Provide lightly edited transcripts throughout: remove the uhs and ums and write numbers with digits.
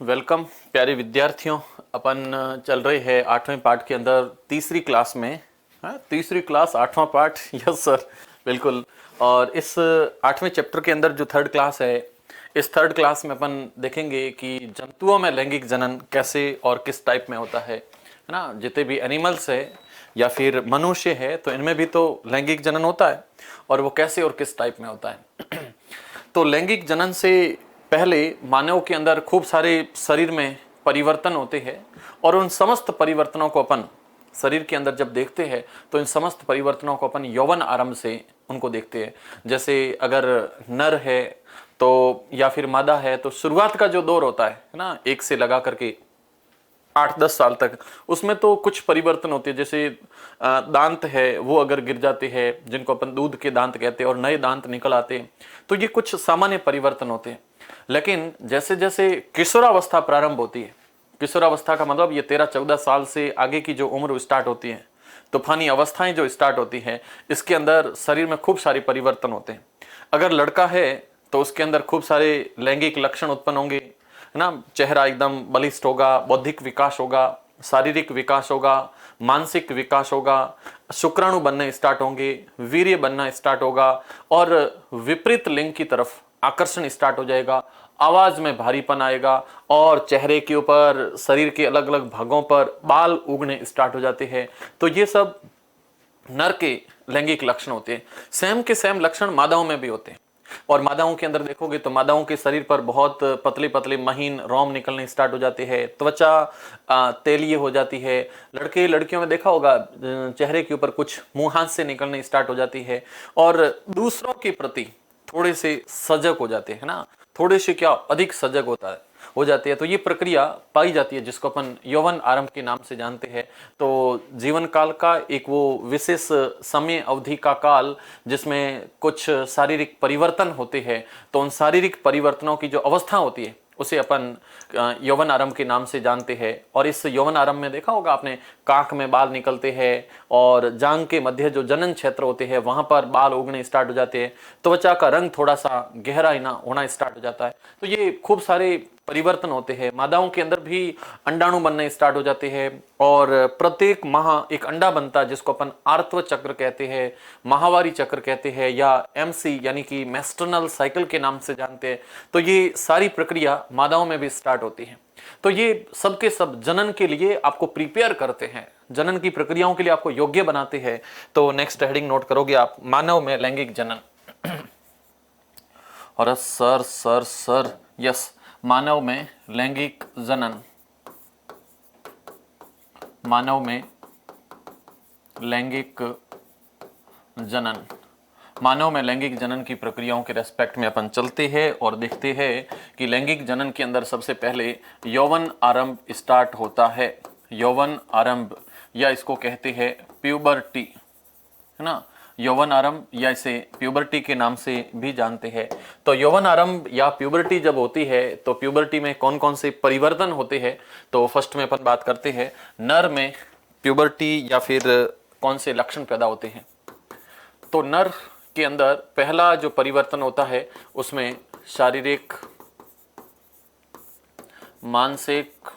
Welcome प्यारे विद्यार्थियों। अपन चल रहे हैं 8वें पाठ के अंदर तीसरी क्लास में। हाँ, तीसरी क्लास 8वां पाठ। यस सर, बिल्कुल। और इस 8वें चैप्टर के अंदर जो थर्ड क्लास है, इस थर्ड क्लास में अपन देखेंगे कि जंतुओं में लैंगिक जनन कैसे और किस टाइप में होता है ना। जितने भी एनिमल्स है या फिर मनुष्य है तो इनमें भी तो लैंगिक जनन होता है, और वो कैसे और किस टाइप में होता है। तो लैंगिक जनन से पहले मानव के अंदर खूब सारे शरीर में परिवर्तन होते हैं, और उन समस्त परिवर्तनों को अपन शरीर के अंदर जब देखते हैं तो इन समस्त परिवर्तनों को अपन यौवन आरंभ से उनको देखते हैं। जैसे अगर नर है तो या फिर मादा है तो शुरुआत का जो दौर होता है ना, 1 से लगा करके 8-10 साल तक, उसमें तो कुछ परिवर्तन होते हैं। जैसे दांत है वो अगर गिर जाते हैं, जिनको अपन दूध के दांत कहते हैं, और नए दांत निकल आते हैं, तो ये कुछ सामान्य परिवर्तन होते हैं। लेकिन जैसे जैसे किशोरावस्था प्रारंभ होती है, किशोरावस्था का मतलब ये 13-14 साल से आगे की जो उम्र स्टार्ट होती है, तूफानी अवस्थाएं जो स्टार्ट होती हैं, इसके अंदर शरीर में खूब सारे परिवर्तन होते हैं। अगर लड़का है तो उसके अंदर खूब सारे लैंगिक लक्षण उत्पन्न होंगे, है ना। चेहरा एकदम बलिष्ठ होगा, बौद्धिक विकास होगा, शारीरिक विकास होगा, मानसिक विकास होगा, शुक्राणु बनने स्टार्ट होंगे, वीर्य बनना स्टार्ट होगा, और विपरीत लिंग की तरफ आकर्षण स्टार्ट हो जाएगा। आवाज में भारीपन आएगा, और चेहरे के ऊपर, शरीर के अलग अलग भागों पर बाल उगने स्टार्ट हो जाते हैं। तो ये सब नर के लैंगिक लक्षण होते हैं। सेम के सेम लक्षण मादाओं में भी होते हैं। और मादाओं के अंदर देखोगे तो मादाओं के शरीर पर बहुत पतले पतले महीन रोम निकलने स्टार्ट हो जाते हैं, त्वचा तेलीय हो जाती है। लड़के लड़कियों में देखा होगा चेहरे के ऊपर कुछ मुंहासे निकलने स्टार्ट हो जाती है, और दूसरों के प्रति थोड़े से सजग हो जाते हैं ना, थोड़े से क्या अधिक सजग हो जाती है। तो ये प्रक्रिया पाई जाती है जिसको अपन यौवन आरंभ के नाम से जानते हैं। तो जीवन काल का एक वो विशेष समय अवधि का काल जिसमें कुछ शारीरिक परिवर्तन होते हैं, तो उन शारीरिक परिवर्तनों की जो अवस्था होती है उसे अपन यौवन आरंभ के नाम से जानते हैं। और इस यौवन आरंभ में देखा होगा आपने, कांख में बाल निकलते हैं, और जांघ के मध्य जो जनन क्षेत्र होते हैं वहां पर बाल उगने स्टार्ट हो जाते हैं, त्वचा का रंग थोड़ा सा गहरा होना स्टार्ट हो जाता है। तो ये खूब सारे परिवर्तन होते हैं। मादाओं के अंदर भी अंडाणु बनने स्टार्ट हो जाते हैं, और प्रत्येक माह एक अंडा बनता है जिसको अपन आर्तव चक्र कहते हैं, माहवारी चक्र कहते हैं, या एमसी यानी कि मेस्टर्नल साइकिल के नाम से जानते हैं। तो ये सारी प्रक्रिया मादाओं में भी स्टार्ट होती है। तो ये सब के सब जनन के लिए आपको प्रिपेयर करते हैं, जनन की प्रक्रियाओं के लिए आपको योग्य बनाते हैं। तो नेक्स्ट हेडिंग नोट करोगे आप, मानव में लैंगिक जनन। और सर सर सर यस, मानव में लैंगिक जनन, मानव में लैंगिक जनन, मानव में लैंगिक जनन की प्रक्रियाओं के रेस्पेक्ट में अपन चलते हैं और देखते हैं कि लैंगिक जनन के अंदर सबसे पहले यौवन आरंभ स्टार्ट होता है। यौवन आरंभ, या इसको कहते हैं प्यूबर्टी, है ना। यौवन आरंभ या इसे प्यूबर्टी के नाम से भी जानते हैं। तो यौवन आरंभ या प्यूबर्टी जब होती है तो प्यूबर्टी में कौन कौन से परिवर्तन होते हैं, तो फर्स्ट में अपन बात करते हैं नर में प्यूबर्टी या फिर कौन से लक्षण पैदा होते हैं। तो नर के अंदर पहला जो परिवर्तन होता है उसमें शारीरिक, मानसिक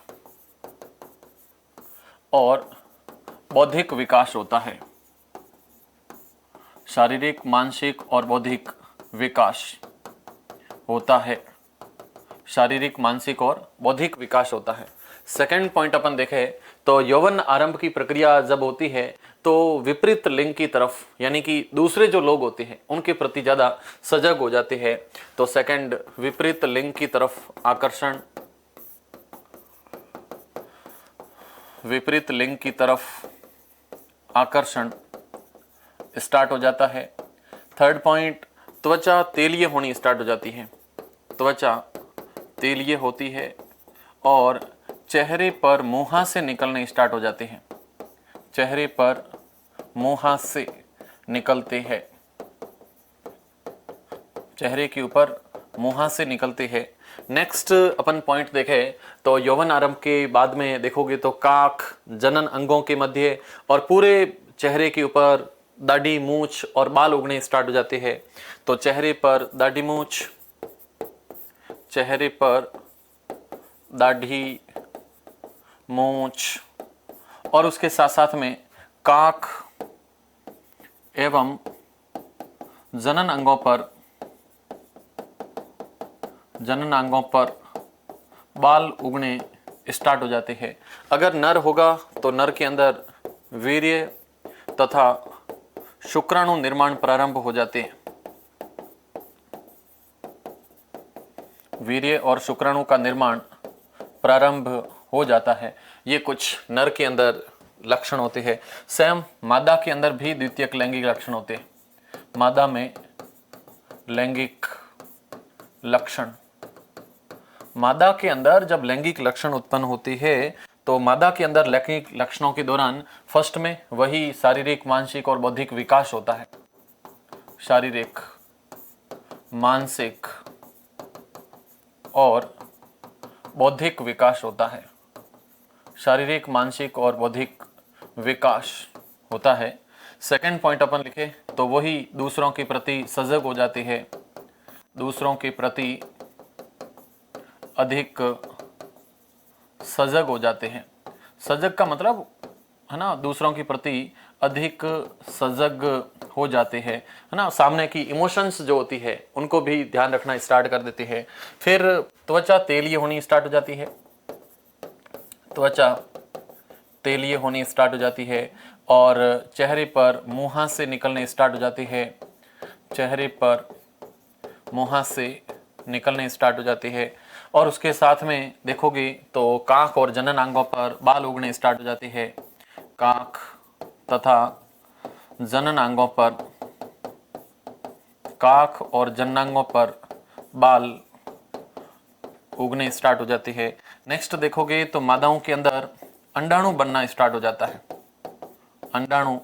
और बौद्धिक विकास होता है। शारीरिक, मानसिक और बौद्धिक विकास होता है। शारीरिक, मानसिक और बौद्धिक विकास होता है। सेकंड पॉइंट अपन देखें तो यौवन आरंभ की प्रक्रिया जब होती है तो विपरीत लिंग की तरफ, यानी कि दूसरे जो लोग होते हैं उनके प्रति ज्यादा सजग हो जाते हैं। तो सेकंड, विपरीत लिंग की तरफ आकर्षण, विपरीत लिंग की तरफ आकर्षण स्टार्ट हो जाता है। थर्ड पॉइंट, त्वचा तेलीय होनी स्टार्ट हो जाती है, त्वचा तेलीय होती है, और चेहरे पर मुहासे निकलने स्टार्ट हो जाते हैं, चेहरे पर मुहासे निकलते हैं, चेहरे के ऊपर मुहासे निकलते हैं। नेक्स्ट अपन पॉइंट देखें तो यौवन आरंभ के बाद में देखोगे तो काख, जनन अंगों के मध्य और पूरे चेहरे के ऊपर दाढ़ी, मूछ और बाल उगने स्टार्ट हो जाते हैं। तो चेहरे पर दाढ़ी, मूछ, चेहरे पर दाढ़ी, मूंछ और उसके साथ साथ में काख एवं जनन अंगों पर बाल उगने स्टार्ट हो जाते हैं। अगर नर होगा तो नर के अंदर वीर्य तथा शुक्राणु निर्माण प्रारंभ हो जाते हैं। वीर्य और शुक्राणु का निर्माण प्रारंभ हो जाता है। ये कुछ नर के अंदर लक्षण होते हैं। स्वयं मादा के अंदर भी द्वितीयक लैंगिक लक्षण होते हैं। मादा में लैंगिक लक्षण, मादा के अंदर जब लैंगिक लक्षण उत्पन्न होती है तो मादा के अंदर लैंगिक लक्षणों के दौरान फर्स्ट में वही शारीरिक, मानसिक और बौद्धिक विकास होता है। शारीरिक, मानसिक और बौद्धिक विकास होता है। शारीरिक, मानसिक और बौद्धिक विकास होता है। सेकंड पॉइंट अपन लिखे तो वही दूसरों के प्रति सजग हो जाती है, दूसरों के प्रति अधिक सजग हो जाते हैं। सजग का मतलब है ना, दूसरों के प्रति अधिक सजग हो जाते हैं, है ना। सामने की इमोशंस जो होती है उनको भी ध्यान रखना स्टार्ट कर देते हैं। फिर त्वचा तेलीय होनी स्टार्ट हो जाती है, त्वचा तेलीय होनी स्टार्ट हो जाती है और चेहरे पर मुहासे निकलने स्टार्ट हो जाती है। चेहरे पर मुहासे निकलने स्टार्ट हो जाती है और उसके साथ में देखोगे तो काख और जनन अंगों पर बाल उगने स्टार्ट हो जाते हैं। काख तथा जनन अंगों पर, काख और जननांगों पर बाल उगने स्टार्ट हो जाती है। नेक्स्ट देखोगे तो मादाओं के अंदर अंडाणु बनना स्टार्ट हो जाता है। अंडाणु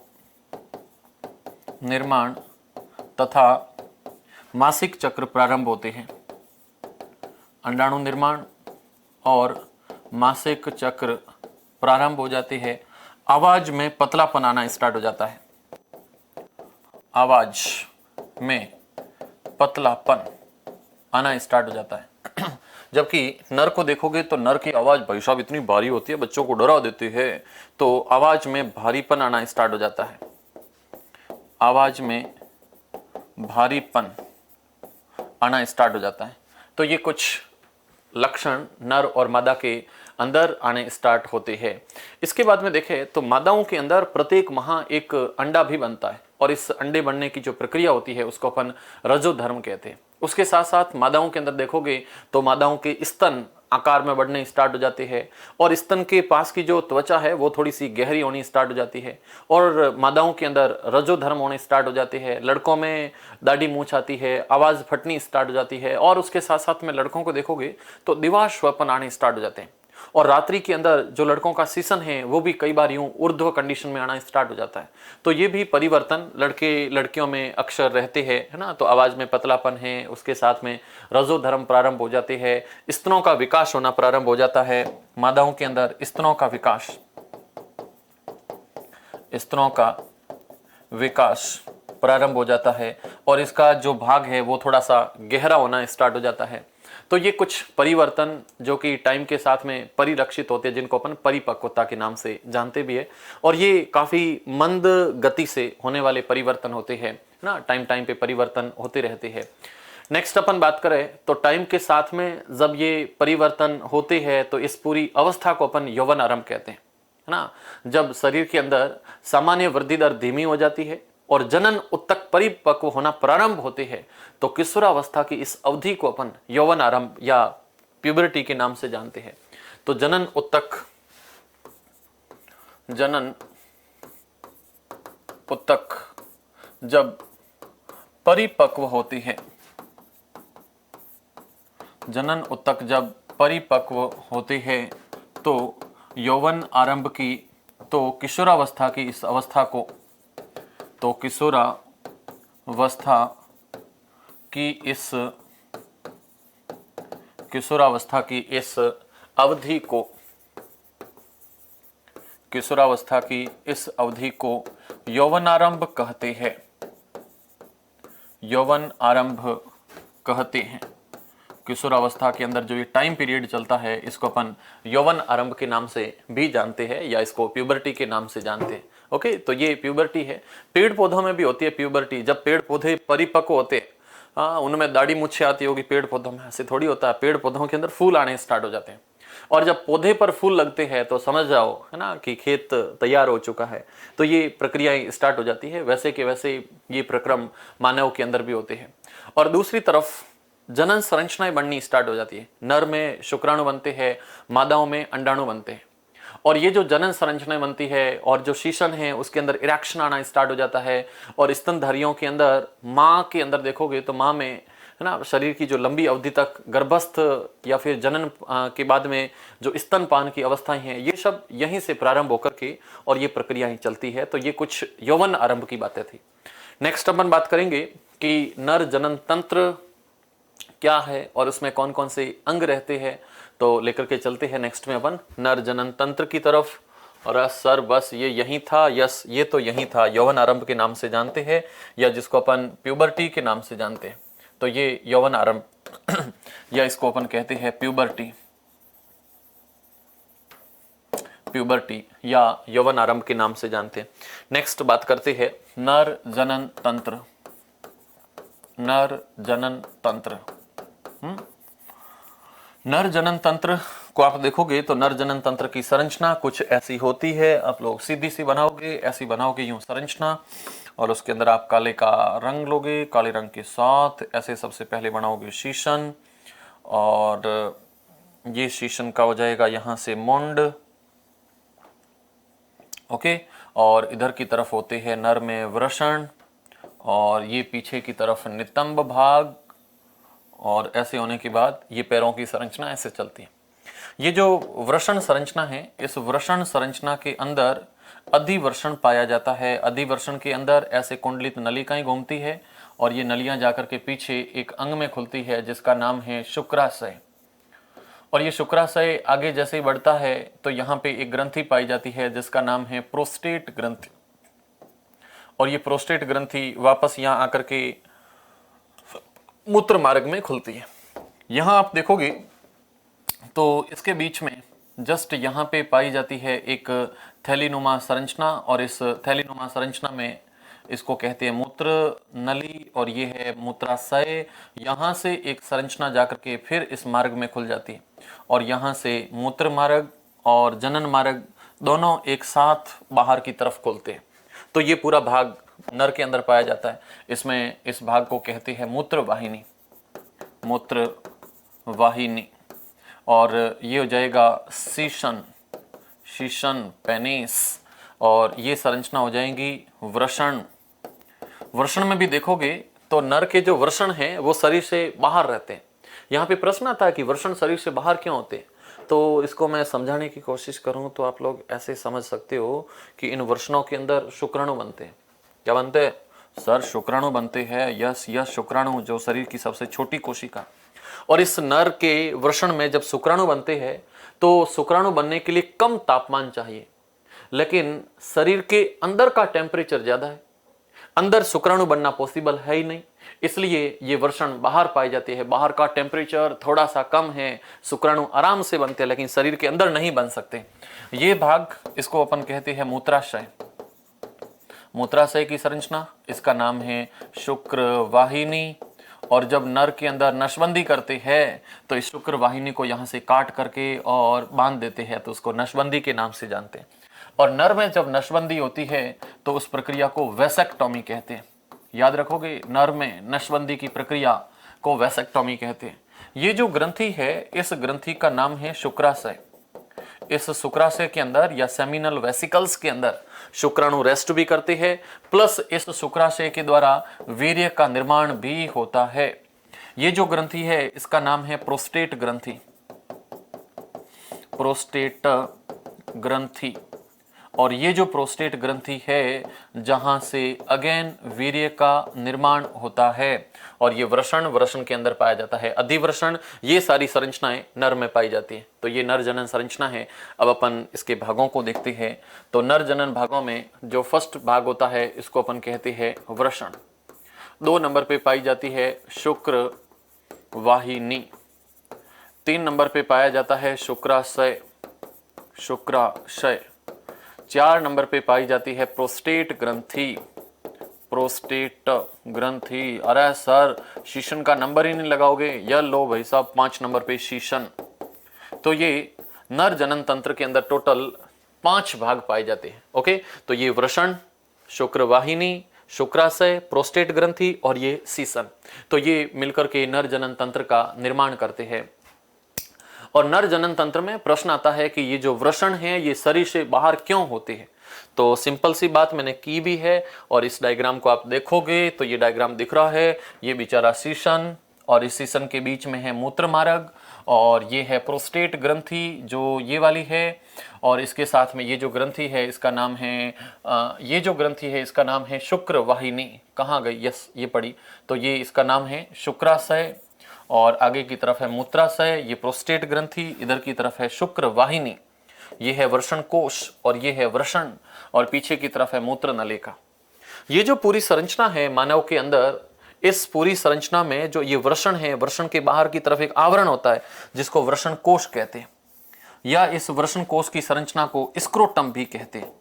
निर्माण तथा मासिक चक्र प्रारंभ होते हैं। अंडाणु निर्माण और मासिक चक्र प्रारंभ हो जाते हैं। आवाज में पतलापन आना स्टार्ट हो जाता है। आवाज में पतलापन आना स्टार्ट हो जाता है। जबकि नर को देखोगे तो नर की आवाज भाई साहब इतनी भारी होती है, बच्चों को डरा देती है, तो आवाज में भारीपन आना स्टार्ट हो जाता है। आवाज में भारीपन आना स्टार्ट हो जाता है। तो ये कुछ लक्षण नर और मादा के अंदर आने स्टार्ट होते हैं। इसके बाद में देखें तो मादाओं के अंदर प्रत्येक माह एक अंडा भी बनता है और इस अंडे बनने की जो प्रक्रिया होती है उसको अपन रजोधर्म कहते हैं। उसके साथ साथ मादाओं के अंदर देखोगे तो मादाओं के स्तन आकार में बढ़ने स्टार्ट हो जाते हैं और स्तन के पास की जो त्वचा है वो थोड़ी सी गहरी होनी स्टार्ट हो जाती है और मादाओं के अंदर रजोधर्म होने स्टार्ट हो जाते हैं। लड़कों में दाढ़ी मूंछ आती है, आवाज फटनी स्टार्ट हो जाती है और उसके साथ साथ में लड़कों को देखोगे तो दिवाश्वपन आने स्टार्ट हो जाते हैं और रात्रि के अंदर जो लड़कों का सीसन है वो भी कई बार यूं ऊर्ध्व कंडीशन में आना स्टार्ट हो जाता है। तो ये भी परिवर्तन लड़के लड़कियों में अक्सर रहते हैं, है ना। तो आवाज में पतलापन है, उसके साथ में रजोधर्म प्रारंभ हो जाते हैं, स्तनों का विकास होना प्रारंभ हो जाता है। मादाओं के अंदर स्तनों का विकास, स्तनों का विकास प्रारंभ हो जाता है और इसका जो भाग है वो थोड़ा सा गहरा होना स्टार्ट हो जाता है। तो ये कुछ परिवर्तन जो कि टाइम के साथ में परिलक्षित होते हैं, जिनको अपन परिपक्वता के नाम से जानते भी है और ये काफी मंद गति से होने वाले परिवर्तन होते हैं ना। टाइम पे परिवर्तन होते रहते हैं। नेक्स्ट अपन बात करें तो टाइम के साथ में जब ये परिवर्तन होते हैं तो इस पूरी अवस्था को अपन यौवन आरंभ कहते हैं, है ना। जब शरीर के अंदर सामान्य वृद्धि दर धीमी हो जाती है और जनन उत्तक परिपक्व होना प्रारंभ होते हैं तो किशोरावस्था की इस अवधि को अपन यौवन आरंभ या प्यूबर्टी के नाम से जानते हैं। तो जनन उत्तक जब परिपक्व होती है, जनन उत्तक जब परिपक्व होती है तो यौवन आरंभ की, तो किशोरावस्था की इस अवस्था को, तो किशोरावस्था की इस अवधि को, किशोरावस्था की इस अवधि को यौवन आरंभ कहते हैं। यौवन आरंभ कहते हैं। किशोरावस्था के अंदर जो ये टाइम पीरियड चलता है, इसको अपन यौवन आरंभ के नाम से भी जानते हैं, या इसको प्यूबर्टी के नाम से जानते हैं। ओके, तो ये प्यूबर्टी है। पेड़ पौधों में भी होती है प्यूबर्टी। जब पेड़ पौधे परिपक्व होते हैं, हाँ, उनमें दाढ़ी मुच्छे आती होगी, पेड़ पौधों में ऐसे थोड़ी होता है। पेड़ पौधों के अंदर फूल आने स्टार्ट हो जाते हैं, और जब पौधे पर फूल लगते हैं तो समझ जाओ, है ना, कि खेत तैयार हो चुका है। तो ये प्रक्रियाएं स्टार्ट हो जाती है। वैसे के वैसे ये प्रक्रम मानव के अंदर भी होते हैं। और दूसरी तरफ जनन संरचनाएं बननी स्टार्ट हो जाती है। नर में शुक्राणु बनते हैं, मादाओं में अंडाणु बनते हैं। और ये जो जनन संरचनाएं बनती है और जो शीशन है उसके अंदर इरेक्शन आना स्टार्ट हो जाता है। और स्तनधारियों के अंदर, माँ के अंदर देखोगे तो माँ में, है ना, शरीर की जो लंबी अवधि तक गर्भस्थ या फिर जनन के बाद में जो स्तनपान की अवस्थाएं हैं, ये सब यहीं से प्रारंभ होकर के और ये प्रक्रियाएं चलती है। तो ये कुछ यौवन आरंभ की बातें थी। नेक्स्ट अपन बात करेंगे कि नर जनन तंत्र क्या है और उसमें कौन कौन से अंग रहते हैं। तो लेकर के चलते हैं नेक्स्ट में अपन नर जनन तंत्र की तरफ। और सर बस ये यही था, यस ये तो यही था, यौवन आरंभ के नाम से जानते हैं, या जिसको अपन प्यूबर्टी के नाम से जानते हैं। तो ये यौवन आरंभ या इसको अपन कहते हैं प्यूबर्टी, प्यूबर्टी या यौवन आरंभ के नाम से जानते हैं। नेक्स्ट बात करते हैं नर जनन तंत्र। नर जनन तंत्र, नर जनन तंत्र को आप देखोगे तो नर जनन तंत्र की संरचना कुछ ऐसी होती है। आप लोग सीधी सी बनाओगे, ऐसी बनाओगे यूं संरचना, और उसके अंदर आप काले का रंग लोगे, काले रंग के साथ ऐसे सबसे पहले बनाओगे शीशन, और ये शीशन का हो जाएगा यहाँ से मुंड। ओके, और इधर की तरफ होते हैं नर में वृषण, और ये पीछे की तरफ नितंब भाग, और ऐसे होने के बाद ये पैरों की संरचना ऐसे चलती है। ये जो वृषण संरचना है, इस वृषण संरचना के अंदर अधिवृषण पाया जाता है। अधिवृषण के अंदर ऐसे कुंडलित नलिकाएं घूमती है, और ये नलियां जाकर के पीछे एक अंग में खुलती है जिसका नाम है शुक्राशय। और ये शुक्राशय आगे जैसे ही बढ़ता है तो यहाँ पे एक ग्रंथि पाई जाती है जिसका नाम है प्रोस्टेट ग्रंथि। और ये प्रोस्टेट ग्रंथि वापस यहाँ आकर के मूत्र मार्ग में खुलती है। यहाँ आप देखोगे तो इसके बीच में जस्ट यहाँ पे पाई जाती है एक थैलीनुमा संरचना, और इस थैलीनुमा संरचना में इसको कहते हैं मूत्र नली, और ये है मूत्राशय। यहाँ से एक संरचना जाकर के फिर इस मार्ग में खुल जाती है, और यहाँ से मूत्र मार्ग और जनन मार्ग दोनों एक साथ बाहर की तरफ खुलते हैं। तो ये पूरा भाग नर के अंदर पाया जाता है। इसमें इस भाग को कहते हैं मूत्र वाहिनी, मूत्र वाहिनी। और ये हो जाएगा शीशन, शीशन पेनिस, और ये संरचना हो जाएंगी वृषण। वृषण में भी देखोगे तो नर के जो वृषण हैं वो शरीर से बाहर रहते हैं। यहाँ पे प्रश्न आता है कि वृषण शरीर से बाहर क्यों होते हैं, तो इसको मैं समझाने की कोशिश करूं तो आप लोग ऐसे समझ सकते हो कि इन वृषणों के अंदर शुक्राणु बनते हैं। क्या बनते हैं सर? शुक्राणु बनते हैं। यस यस, शुक्राणु, जो शरीर की सबसे छोटी कोशिका। और इस नर के वृषण में जब शुक्राणु बनते हैं तो शुक्राणु बनने के लिए कम तापमान चाहिए, लेकिन शरीर के अंदर का टेम्परेचर ज्यादा है। अंदर शुक्राणु बनना पॉसिबल है ही नहीं, इसलिए ये वृषण बाहर पाए जाते हैं। बाहर का टेम्परेचर थोड़ा सा कम है, शुक्राणु आराम से बनते हैं, लेकिन शरीर के अंदर नहीं बन सकते। ये भाग इसको अपन कहते हैं मूत्राशय। मूत्राशय की संरचना, इसका नाम है शुक्र वाहिनी। और जब नर के अंदर नसबंदी करते हैं तो इस शुक्र वाहिनी को यहाँ से काट करके और बांध देते हैं, तो उसको नसबंदी के नाम से जानते हैं। और नर में जब नसबंदी होती है तो उस प्रक्रिया को वैसेक्टोमी कहते हैं। याद रखोगे, नर में नसबंदी की प्रक्रिया को वैसेक्टोमी कहते हैं। ये जो ग्रंथि है, इस ग्रंथि का नाम है शुक्राशय। इस शुक्राशय के अंदर या सेमिनल वेसिकल्स के अंदर शुक्राणु रेस्ट भी करते हैं, प्लस इस शुक्राशय के द्वारा वीर्य का निर्माण भी होता है। ये जो ग्रंथि है इसका नाम है प्रोस्टेट ग्रंथि, प्रोस्टेट ग्रंथि। और ये जो प्रोस्टेट ग्रंथि है जहां से अगेन वीर्य का निर्माण होता है, और ये वृषण के अंदर पाया जाता है। अधिवृषण, ये सारी संरचनाएं नर में पाई जाती है। तो ये नर जनन संरचना है। अब अपन इसके भागों को देखते हैं। तो नर जनन भागों में जो फर्स्ट भाग होता है इसको अपन कहते हैं वृषण। 2 नंबर पे पाई जाती है शुक्र वाहिनी। 3 नंबर पे पाया जाता है शुक्राशय, शुक्राशय। 4 नंबर पे पाई जाती है प्रोस्टेट ग्रंथि, प्रोस्टेट ग्रंथि। अरे सर शीशन का नंबर ही नहीं लगाओगे, या लो भाई साहब 5 नंबर पे शीशन। तो ये नर जनन तंत्र के अंदर टोटल 5 भाग पाए जाते हैं। ओके, तो ये वृषण, शुक्रवाहिनी, शुक्राशय, प्रोस्टेट ग्रंथि और ये सीसन, तो ये मिलकर के नर जनन तंत्र का निर्माण करते हैं। और नर जनन तंत्र में प्रश्न आता है कि ये जो वृषण है ये शरीर से बाहर क्यों होते हैं। तो सिंपल सी बात मैंने की भी है, और इस डायग्राम को आप देखोगे तो ये डायग्राम दिख रहा है, ये बेचारा शीशन और इस शीशन के बीच में है मूत्र मार्ग, और ये है प्रोस्टेट ग्रंथि जो ये वाली है, और इसके साथ में ये जो ग्रंथि है इसका नाम है ये जो ग्रंथि है इसका नाम है शुक्र वाहिनी। कहाँ गई, यस ये पड़ी, तो ये इसका नाम है शुक्राशय, और आगे की तरफ है मूत्राशय, ये प्रोस्टेट ग्रंथि, इधर की तरफ है शुक्र वाहिनी, ये है वृषण कोश और ये है वृषण, और पीछे की तरफ है मूत्र नलिका। ये जो पूरी संरचना है मानव के अंदर, इस पूरी संरचना में जो ये वृषण है, वृषण के बाहर की तरफ एक आवरण होता है जिसको वृषण कोश कहते हैं, या इस वृषण कोश की संरचना को स्क्रोटम भी कहते हैं।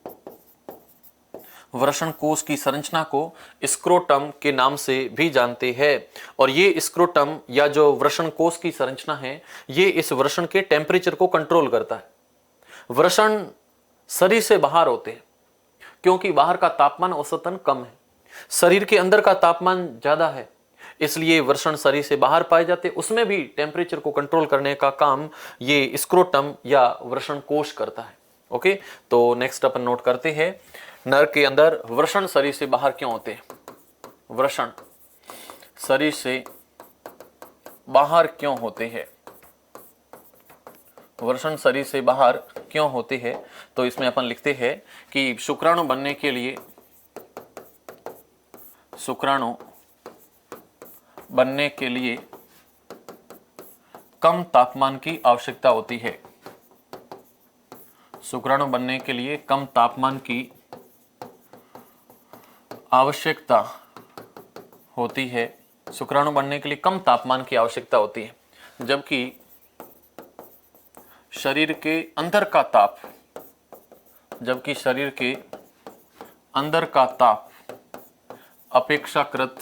वृषण कोश की संरचना को स्क्रोटम के नाम से भी जानते हैं, और ये स्क्रोटम या जो वृषण कोश की संरचना है ये इस वृषण के टेम्परेचर को कंट्रोल करता है। वृषण शरीर से बाहर होते हैं क्योंकि बाहर का तापमान औसतन कम है, शरीर के अंदर का तापमान ज्यादा है, इसलिए वृषण शरीर से बाहर पाए जाते, उसमें भी टेम्परेचर को कंट्रोल करने का काम ये स्क्रोटम या वृषण कोश करता है। ओके, तो नेक्स्ट अपन नोट करते हैं, नर के अंदर वृषण शरीर से बाहर क्यों होते हैं। वृषण शरीर से बाहर क्यों होते हैं, वृषण शरीर से बाहर क्यों होते हैं, तो इसमें अपन लिखते हैं कि शुक्राणु बनने के लिए, शुक्राणु बनने के लिए कम तापमान की आवश्यकता होती है। शुक्राणु बनने के लिए कम तापमान की आवश्यकता होती है, शुक्राणु बनने के लिए कम तापमान की आवश्यकता होती है, जबकि शरीर के अंदर का ताप, जबकि शरीर के अंदर का ताप अपेक्षाकृत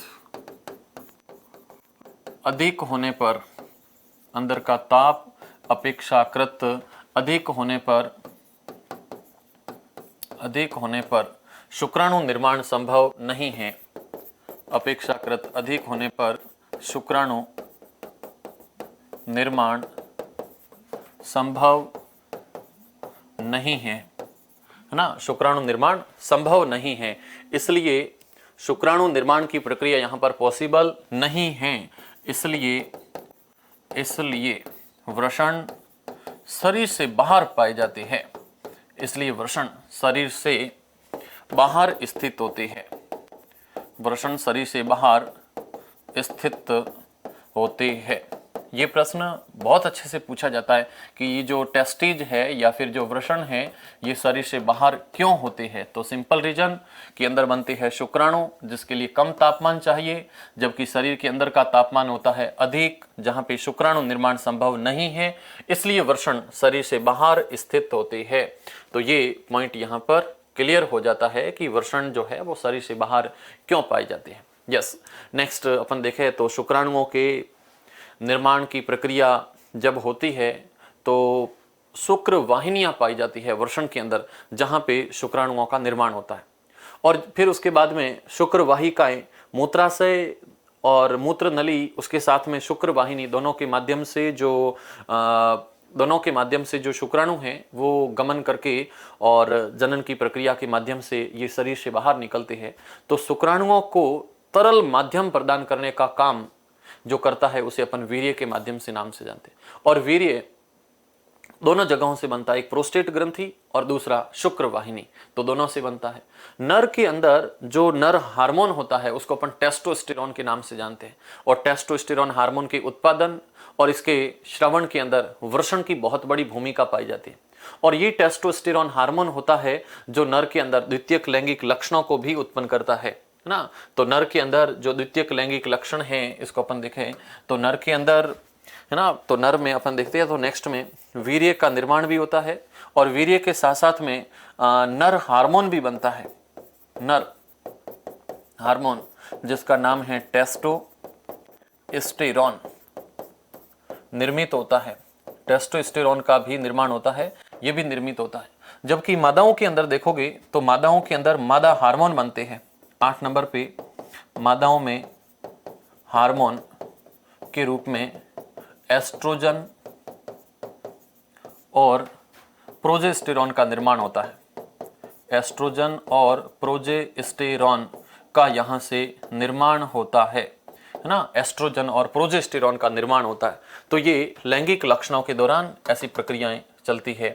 अधिक होने पर, अंदर का ताप अपेक्षाकृत अधिक होने पर शुक्राणु निर्माण संभव नहीं है। अपेक्षाकृत अधिक होने पर शुक्राणु निर्माण संभव नहीं है ना, शुक्राणु निर्माण संभव नहीं है, इसलिए शुक्राणु निर्माण की प्रक्रिया यहाँ पर पॉसिबल नहीं है, इसलिए वृषण शरीर से बाहर पाए जाते हैं, इसलिए वृषण शरीर से बाहर स्थित होते हैं, वृषण शरीर से बाहर स्थित होते हैं। ये प्रश्न बहुत अच्छे से पूछा जाता है कि ये जो टेस्टिज है या फिर जो वृषण है ये शरीर से बाहर क्यों होते हैं, तो सिंपल रीजन कि अंदर बनते हैं शुक्राणु जिसके लिए कम तापमान चाहिए, जबकि शरीर के अंदर का तापमान होता है अधिक जहां पे शुक्राणु निर्माण संभव नहीं है, इसलिए वृषण शरीर से बाहर स्थित होते हैं। तो ये पॉइंट यहाँ पर क्लियर हो जाता है कि वृषण जो है वो शरीर से बाहर क्यों पाए जाते हैं। यस, नेक्स्ट अपन देखें तो शुक्राणुओं के निर्माण की प्रक्रिया जब होती है तो शुक्र वाहिनियां पाई जाती है वृषण के अंदर जहां पे शुक्राणुओं का निर्माण होता है, और फिर उसके बाद में शुक्र वाहिकाएं मूत्राशय और मूत्र नली उसके साथ में शुक्र वाहिनी दोनों के माध्यम से जो शुक्राणु हैं वो गमन करके और जनन की प्रक्रिया के माध्यम से ये शरीर से बाहर निकलते हैं। तो शुक्राणुओं को तरल माध्यम प्रदान करने का काम जो करता है उसे अपन वीर्य के माध्यम से नाम से जानते हैं, और वीर्य दोनों जगहों से बनता है, एक प्रोस्टेट ग्रंथि और दूसरा शुक्र वाहिनी, तो दोनों से बनता है। नर के अंदर जो नर हार्मोन होता है उसको अपन टेस्टोस्टेरोन के नाम से जानते हैं, और टेस्टोस्टेरोन हार्मोन के उत्पादन और इसके श्रवण के अंदर वृषण की बहुत बड़ी भूमिका पाई जाती है, और ये टेस्टोस्टेरोन हार्मोन होता है जो नर के अंदर द्वितीयक लैंगिक लक्षणों को भी उत्पन्न करता है ना। तो नर के अंदर जो द्वितीयक लैंगिक लक्षण है इसको अपन देखें तो नर के अंदर है ना। तो नर में अपन देखते हैं, तो नेक्स्ट में वीर्य का निर्माण भी होता है और वीर्य के साथ साथ में नर हार्मोन भी बनता है। नर हार्मोन जिसका नाम है टेस्टोस्टेरोन निर्मित होता है। टेस्टोस्टेरोन का भी निर्माण होता है, यह भी निर्मित होता है। जबकि मादाओं के अंदर देखोगे तो मादाओं के अंदर मादा हार्मोन बनते हैं। 8 नंबर पे मादाओं में हार्मोन के रूप में एस्ट्रोजन और प्रोजेस्टेरॉन का निर्माण होता है। एस्ट्रोजन और प्रोजेस्टेरॉन का यहाँ से निर्माण होता है ना। एस्ट्रोजन और प्रोजेस्टेरॉन का निर्माण होता है। तो ये लैंगिक लक्षणों के दौरान ऐसी प्रक्रियाएं चलती है।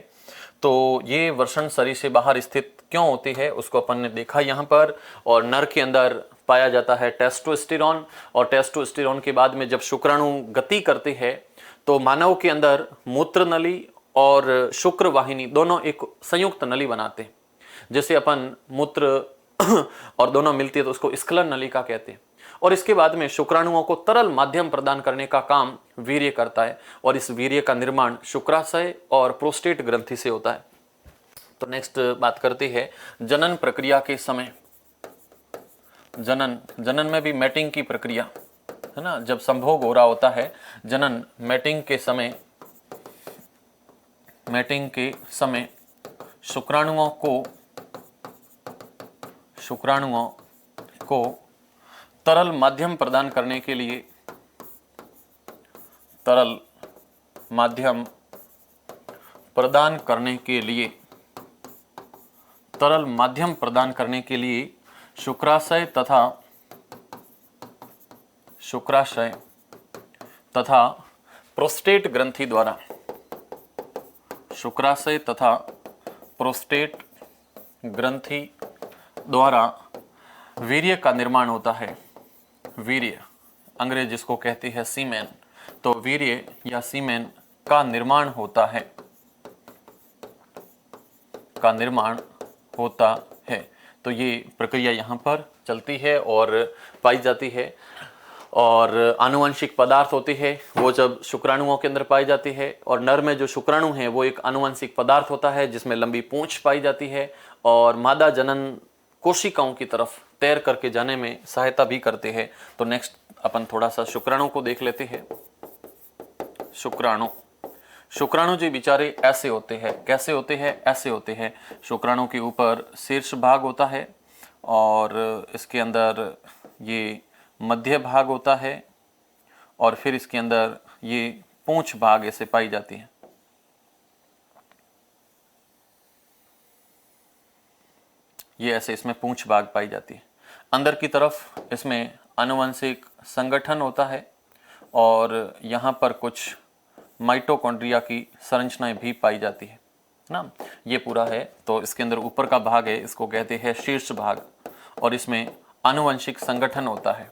तो ये वर्षण शरीर से बाहर स्थित क्यों होती है उसको अपन ने देखा यहाँ पर। और नर के अंदर पाया जाता है टेस्टोस्टेरोन, और टेस्टोस्टेरोन के बाद में जब शुक्राणु गति करते हैं तो मानव के अंदर मूत्र नली और शुक्र वाहिनी दोनों एक संयुक्त नली बनाते हैं। जैसे अपन मूत्र और दोनों मिलती है तो उसको स्खलन नलिका कहते हैं। और इसके बाद में शुक्राणुओं को तरल माध्यम प्रदान करने का काम वीर्य करता है, और इस वीर्य का निर्माण शुक्राशय और प्रोस्टेट ग्रंथि से होता है। तो नेक्स्ट बात करते हैं जनन प्रक्रिया के समय। जनन में भी मैटिंग की प्रक्रिया है ना। जब संभोग हो रहा होता है जनन, मैटिंग के समय शुक्राणुओं को तरल माध्यम प्रदान करने के लिए शुक्राशय तथा प्रोस्टेट ग्रंथि द्वारा वीर्य का निर्माण होता है। वीर्य अंग्रेज जिसको कहती है सीमेन, तो वीर्य या सीमेन का निर्माण होता है। तो ये प्रक्रिया यहाँ पर चलती है और पाई जाती है। और आनुवंशिक पदार्थ होती है वो जब शुक्राणुओं के अंदर पाई जाती है, और नर में जो शुक्राणु है वो एक आनुवंशिक पदार्थ होता है जिसमें लंबी पूंछ पाई जाती है, और मादा जनन कोशिकाओं की तरफ तैर करके जाने में सहायता भी करते हैं। तो नेक्स्ट अपन थोड़ा सा शुक्राणु को देख लेते हैं। शुक्राणु जी बेचारे ऐसे होते हैं। कैसे होते हैं? ऐसे होते हैं। शुक्राणु के ऊपर शीर्ष भाग होता है और इसके अंदर ये मध्य भाग होता है, और फिर इसके अंदर ये पूंछ भाग ऐसे पाई जाती है। ये ऐसे इसमें पूंछ भाग पाई जाती है। अंदर की तरफ इसमें आनुवंशिक संगठन होता है, और यहाँ पर कुछ माइटोकॉन्ड्रिया की संरचनाएं भी पाई जाती है ना। ये पूरा है। तो इसके अंदर ऊपर का भाग है, इसको कहते हैं शीर्ष भाग, और इसमें आनुवंशिक संगठन होता है।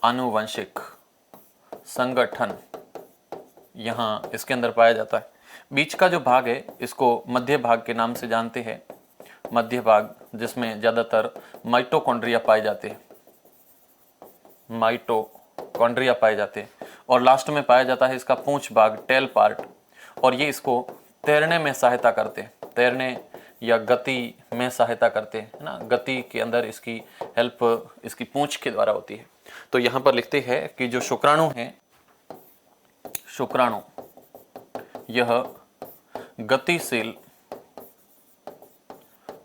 आनुवंशिक संगठन यहाँ इसके अंदर पाया जाता है। बीच का जो भाग है इसको मध्य भाग के नाम से जानते हैं। मध्य भाग जिसमें ज्यादातर माइटोकॉन्ड्रिया पाए जाते हैं। माइटोकॉन्ड्रिया पाए जाते हैं। और लास्ट में पाया जाता है इसका पूंछ भाग, टेल पार्ट, और ये इसको तैरने में सहायता करते हैं। तैरने या गति में सहायता करते हैं ना। गति के अंदर इसकी हेल्प इसकी पूंछ के द्वारा होती है। तो यहाँ पर लिखते हैं कि जो शुक्राणु है, शुक्राणु यह गतिशील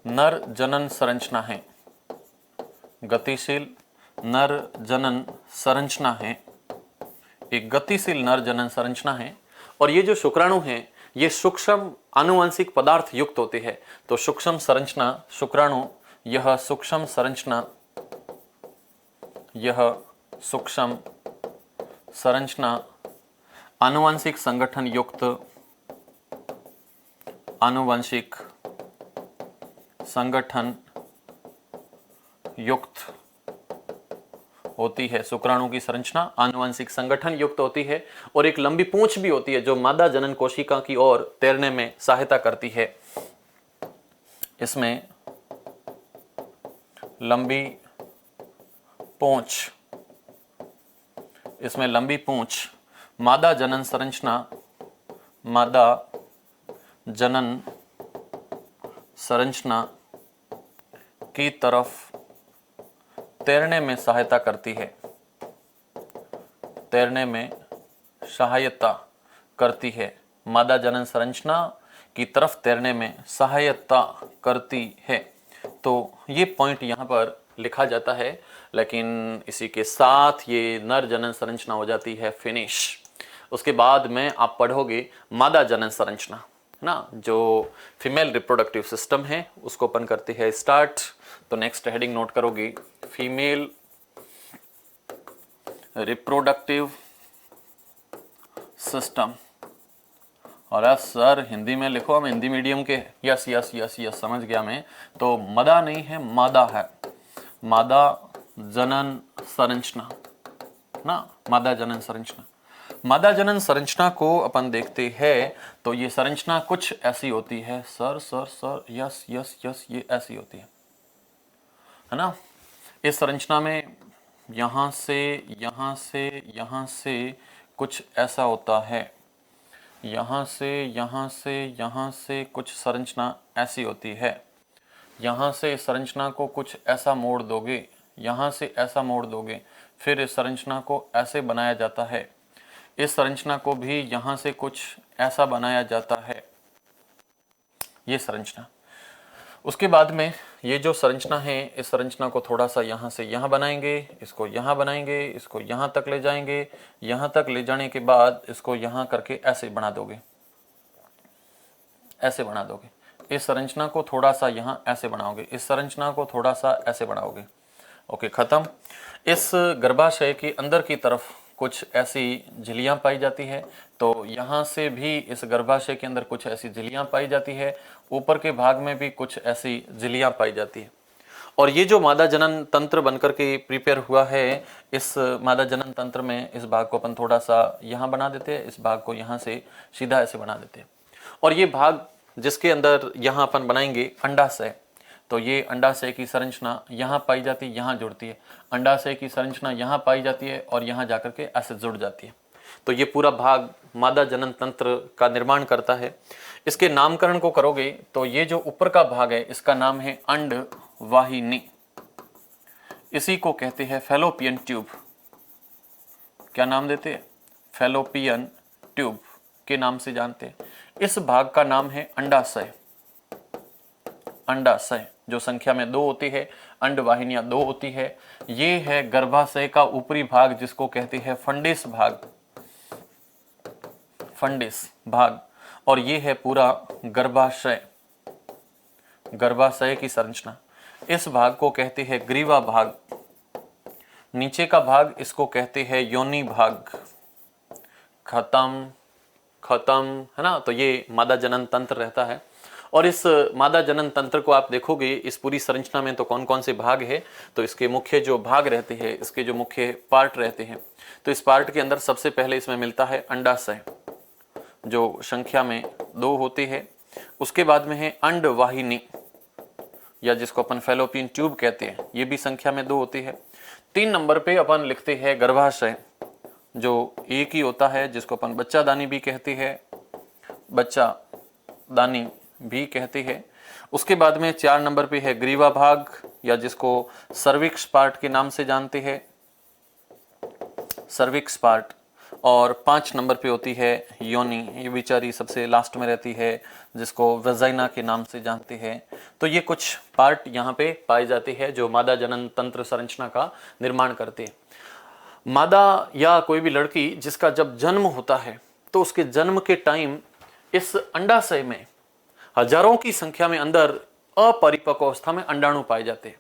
नर जनन संरचना है। गतिशील नर जनन संरचना है। एक गतिशील नर जनन संरचना है। और ये जो शुक्राणु हैं ये सूक्ष्म आनुवंशिक पदार्थ युक्त होते हैं। तो सूक्ष्म संरचना शुक्राणु, यह सूक्ष्म संरचना आनुवंशिक संगठन युक्त, आनुवंशिक संगठन युक्त होती है। शुक्राणु की संरचना आनुवंशिक संगठन युक्त होती है, और एक लंबी पूंछ भी होती है जो मादा जनन कोशिका की ओर तैरने में सहायता करती है। इसमें लंबी पूंछ मादा जनन संरचना, मादा जनन संरचना की तरफ तैरने में सहायता करती है, तैरने में सहायता करती है। मादा जनन संरचना की तरफ तैरने में सहायता करती है। तो ये पॉइंट यहाँ पर लिखा जाता है, लेकिन इसी के साथ ये नर जनन संरचना हो जाती है फिनिश। उसके बाद में आप पढ़ोगे मादा जनन संरचना, है ना, जो फीमेल रिप्रोडक्टिव सिस्टम है उसको अपन करते हैं स्टार्ट। तो नेक्स्ट हेडिंग नोट करोगे, फीमेल रिप्रोडक्टिव सिस्टम। और सर हिंदी में लिखो, हम हिंदी मीडियम के। यस यस यस यस समझ गया मैं। तो मदा नहीं है, मादा है, मादा जनन संरचना ना, मादा जनन संरचना। मादा जनन संरचना को अपन देखते हैं तो ये संरचना कुछ ऐसी होती है। Sir sir sir yes yes yes, ये ऐसी होती है ना। इस संरचना में यहाँ से यहाँ से यहाँ से कुछ ऐसा होता है, यहाँ से यहाँ से यहाँ से कुछ संरचना ऐसी होती है। यहाँ से इस संरचना को कुछ ऐसा मोड़ दोगे, यहाँ से ऐसा मोड़ दोगे, फिर इस संरचना को ऐसे बनाया जाता है। इस संरचना को भी यहाँ से कुछ ऐसा बनाया जाता है, ये संरचना। उसके बाद में ये जो संरचना है, इस संरचना को थोड़ा सा यहाँ से यहाँ बनाएंगे, इसको यहाँ बनाएंगे, इसको यहाँ तक ले जाएंगे। यहाँ तक ले जाने के बाद इसको यहाँ करके ऐसे बना दोगे, ऐसे बना दोगे। इस संरचना को थोड़ा सा यहाँ ऐसे बनाओगे, इस संरचना को थोड़ा सा ऐसे बनाओगे। ओके, खत्म। इस गर्भाशय के अंदर की तरफ कुछ ऐसी झिल्लियाँ पाई जाती है। तो यहाँ से भी इस गर्भाशय के अंदर कुछ ऐसी झिल्लियाँ पाई जाती है, ऊपर के भाग में भी कुछ ऐसी झिल्लियाँ पाई जाती है। और ये जो मादा जनन तंत्र बनकर के प्रिपेयर हुआ है, इस मादा जनन तंत्र में इस भाग को अपन थोड़ा सा यहाँ बना देते हैं, इस भाग को यहाँ से सीधा ऐसे बना देते हैं। और ये भाग जिसके अंदर यहाँ अपन बनाएंगे अंडाशय, तो ये अंडाशय की संरचना यहाँ पाई जाती है, यहाँ जुड़ती है। अंडाशय की संरचना यहाँ पाई जाती है और यहाँ जाकर के ऐसे जुड़ जाती है। तो ये पूरा भाग मादा जनन तंत्र का निर्माण करता है। इसके नामकरण को करोगे तो ये जो ऊपर का भाग है इसका नाम है अंड वाहिनी। इसी को कहते हैं फैलोपियन ट्यूब। क्या नाम देते हैं? फैलोपियन ट्यूब के नाम से जानते हैं। इस भाग का नाम है अंडाशय। अंडाशय जो संख्या में 2 होती है, अंड वाहिनियां 2 होती है। ये है गर्भाशय का ऊपरी भाग जिसको कहते हैं फंडिस भाग, फंडिस भाग। और ये है पूरा गर्भाशय, गर्भाशय की संरचना। इस भाग को कहते हैं ग्रीवा भाग। नीचे का भाग इसको कहते हैं योनि भाग। खत्म, खत्म, है ना। तो ये मादा जनन तंत्र रहता है। और इस मादा जनन तंत्र को आप देखोगे इस पूरी संरचना में तो कौन कौन से भाग है, तो इसके मुख्य जो भाग रहते हैं, इसके जो मुख्य पार्ट रहते हैं, तो इस पार्ट के अंदर सबसे पहले इसमें मिलता है अंडाशय जो संख्या में 2 होती है। उसके बाद में है अंड वाहिनी या जिसको अपन फैलोपियन ट्यूब कहते हैं, ये भी संख्या में 2 होती है। 3 नंबर पे अपन लिखते हैं गर्भाशय जो एक ही होता है, जिसको अपन बच्चादानी भी कहते हैं, बच्चादानी भी कहते हैं। उसके बाद में 4 नंबर पे है ग्रीवा भाग या जिसको सर्विक्स पार्ट के नाम से जानते हैं, सर्विक्स पार्ट। और 5 नंबर पे होती है योनि, ये बेचारी सबसे लास्ट में रहती है जिसको वेजाइना के नाम से जानते हैं। तो ये कुछ पार्ट यहाँ पे पाए जाते हैं जो मादा जनन तंत्र संरचना का निर्माण करते हैं। मादा या कोई भी लड़की जिसका जब जन्म होता है तो उसके जन्म के टाइम इस अंडाशय में हजारों की संख्या में अंदर अपरिपक्व अवस्था में अंडाणु पाए जाते हैं।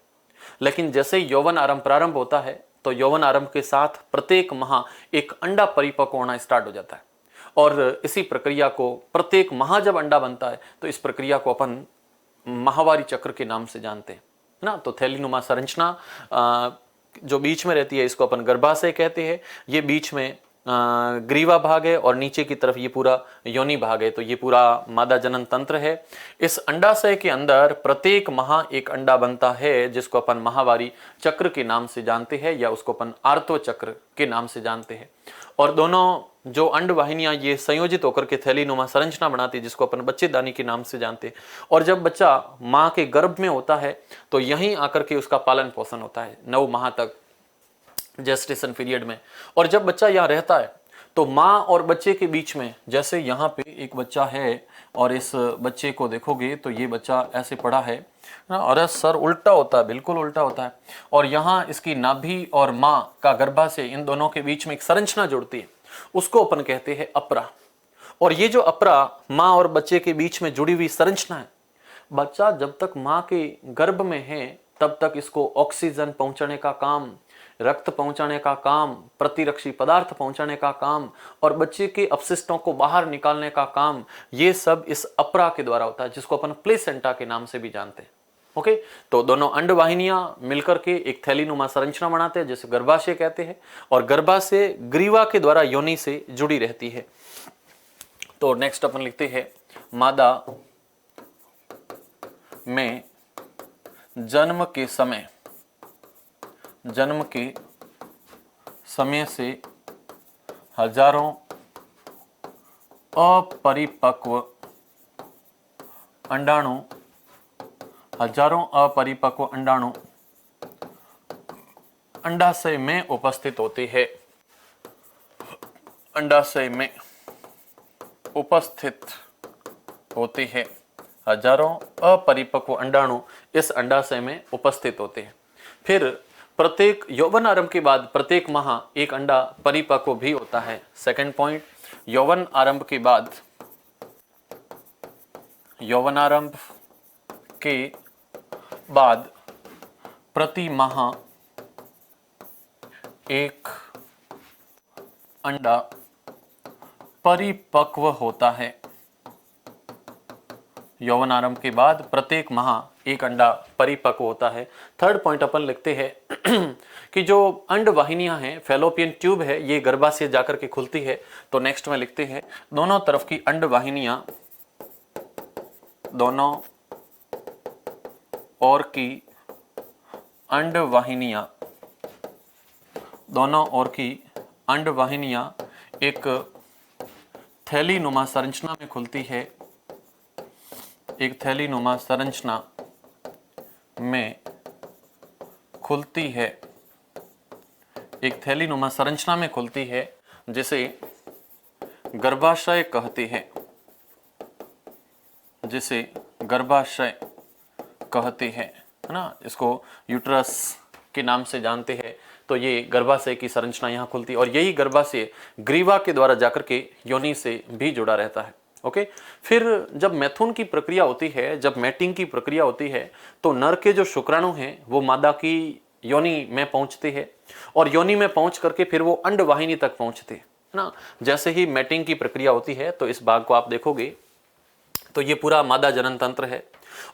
लेकिन जैसे यौवन आरंभ प्रारंभ होता है तो यौवन आरंभ के साथ प्रत्येक माह एक अंडा परिपक्व होना स्टार्ट हो जाता है। और इसी प्रक्रिया को प्रत्येक माह जब अंडा बनता है तो इस प्रक्रिया को अपन माहवारी चक्र के नाम से जानते हैं ना। तो थैलीनुमा संरचना जो बीच में रहती है इसको अपन गर्भाशय कहते हैं। ये बीच में ग्रीवा भाग है और नीचे की तरफ ये पूरा योनि भाग है। तो ये पूरा मादा जनन तंत्र है। इस अंडाशय के अंदर प्रत्येक माह एक अंडा बनता है जिसको अपन माहवारी चक्र के नाम से जानते हैं या उसको अपन आर्तव चक्र के नाम से जानते हैं। और दोनों जो अंड वाहिनियां ये संयोजित होकर के थैलीनुमा संरचना बनाती है, जिसको अपन बच्चेदानी के नाम से जानते हैं। और जब बच्चा माँ के गर्भ में होता है तो यहीं आकर के उसका पालन पोषण होता है 9 माह तक, जेस्टेशन पीरियड में। और जब बच्चा यहाँ रहता है तो माँ और बच्चे के बीच में, जैसे यहाँ पे एक बच्चा है और इस बच्चे को देखोगे तो ये बच्चा ऐसे पड़ा है ना, और सर उल्टा होता है, बिल्कुल उल्टा होता है। और यहाँ इसकी नाभि और माँ का गर्भाशय, इन दोनों के बीच में एक संरचना जुड़ती है, उसको अपन कहते हैं अपरा। और ये जो अपरा माँ और बच्चे के बीच में जुड़ी हुई संरचना है, बच्चा जब तक माँ के गर्भ में है तब तक इसको ऑक्सीजन पहुंचाने का काम, रक्त पहुंचाने का काम, प्रतिरक्षी पदार्थ पहुंचाने का काम और बच्चे के अपशिष्टों को बाहर निकालने का काम, ये सब इस अपरा के द्वारा होता है, जिसको अपन प्लेसेंटा के नाम से भी जानते हैं। ओके, तो दोनों अंड वाहिनियां मिलकर के एक थैलीनुमा संरचना बनाते हैं, जिसे गर्भाशय कहते हैं। और गर्भाशय ग्रीवा के द्वारा योनि से जुड़ी रहती है। तो नेक्स्ट अपन लिखते हैं, मादा में जन्म के समय से हजारों अपरिपक्व अंडाणु अंडाशय में उपस्थित होते हैं। अंडाशय में उपस्थित होते हैं, हजारों अपरिपक्व अंडाणु इस अंडाशय में उपस्थित होते हैं। फिर प्रत्येक यौवन आरंभ के बाद प्रत्येक माह एक अंडा परिपक्व भी होता है। सेकंड पॉइंट, यौवन आरंभ के बाद प्रति माह एक अंडा परिपक्व होता है। यौवन आरंभ के बाद प्रत्येक माह एक अंडा परिपक्व होता है। थर्ड पॉइंट अपन लिखते हैं कि जो अंड वाहिनियां हैं, फैलोपियन ट्यूब है, ये गर्भाशय जाकर के खुलती है। तो नेक्स्ट में लिखते हैं, दोनों तरफ की अंड वाहिनियां, दोनों ओर की अंड वाहिनियां एक थैलीनुमा संरचना में खुलती है, एक थैलीनुमा संरचना में खुलती है, एक थैलीनुमा संरचना में खुलती है, जिसे गर्भाशय कहते हैं, जिसे गर्भाशय कहते हैं, है ना। इसको यूट्रस के नाम से जानते हैं। तो ये गर्भाशय की संरचना यहाँ खुलती है और यही गर्भाशय ग्रीवा के द्वारा जाकर के योनि से भी जुड़ा रहता है। ओके, फिर जब मैथुन की प्रक्रिया होती है, जब मैटिंग की प्रक्रिया होती है, तो नर के जो शुक्राणु हैं वो मादा की योनि में पहुंचते हैं और योनि में पहुंच करके फिर वो अंड वाहिनी तक पहुंचते हैं ना। जैसे ही मैटिंग की प्रक्रिया होती है तो इस भाग को आप देखोगे तो ये पूरा मादा जनन तंत्र है।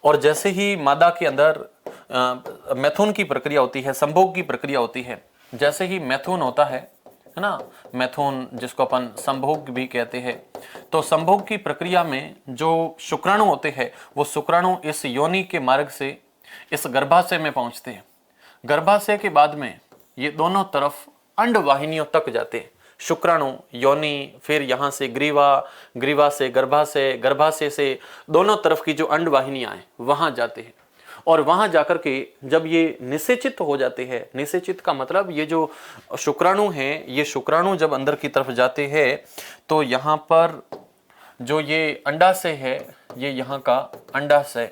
और जैसे ही मादा के अंदर मैथुन की प्रक्रिया होती है, संभोग की प्रक्रिया होती है, जैसे ही मैथुन होता है ना, मैथुन जिसको अपन संभोग भी कहते हैं, तो संभोग की प्रक्रिया में जो शुक्राणु होते हैं वो शुक्राणु इस योनि के मार्ग से इस गर्भाशय में पहुंचते हैं। गर्भाशय के बाद में ये दोनों तरफ अंड वाहिनियों तक जाते हैं। शुक्राणु, योनि, फिर यहाँ से ग्रीवा, ग्रीवा से गर्भाशय, गर्भाशय से दोनों तरफ की जो अंड वाहिनियां हैं वहां जाते हैं। और वहां जाकर के जब ये निषेचित हो जाते हैं, निषेचित का मतलब ये जो शुक्राणु हैं, ये शुक्राणु जब अंदर की तरफ जाते हैं तो यहाँ पर जो ये अंडाशय है, ये यहाँ का अंडाशय,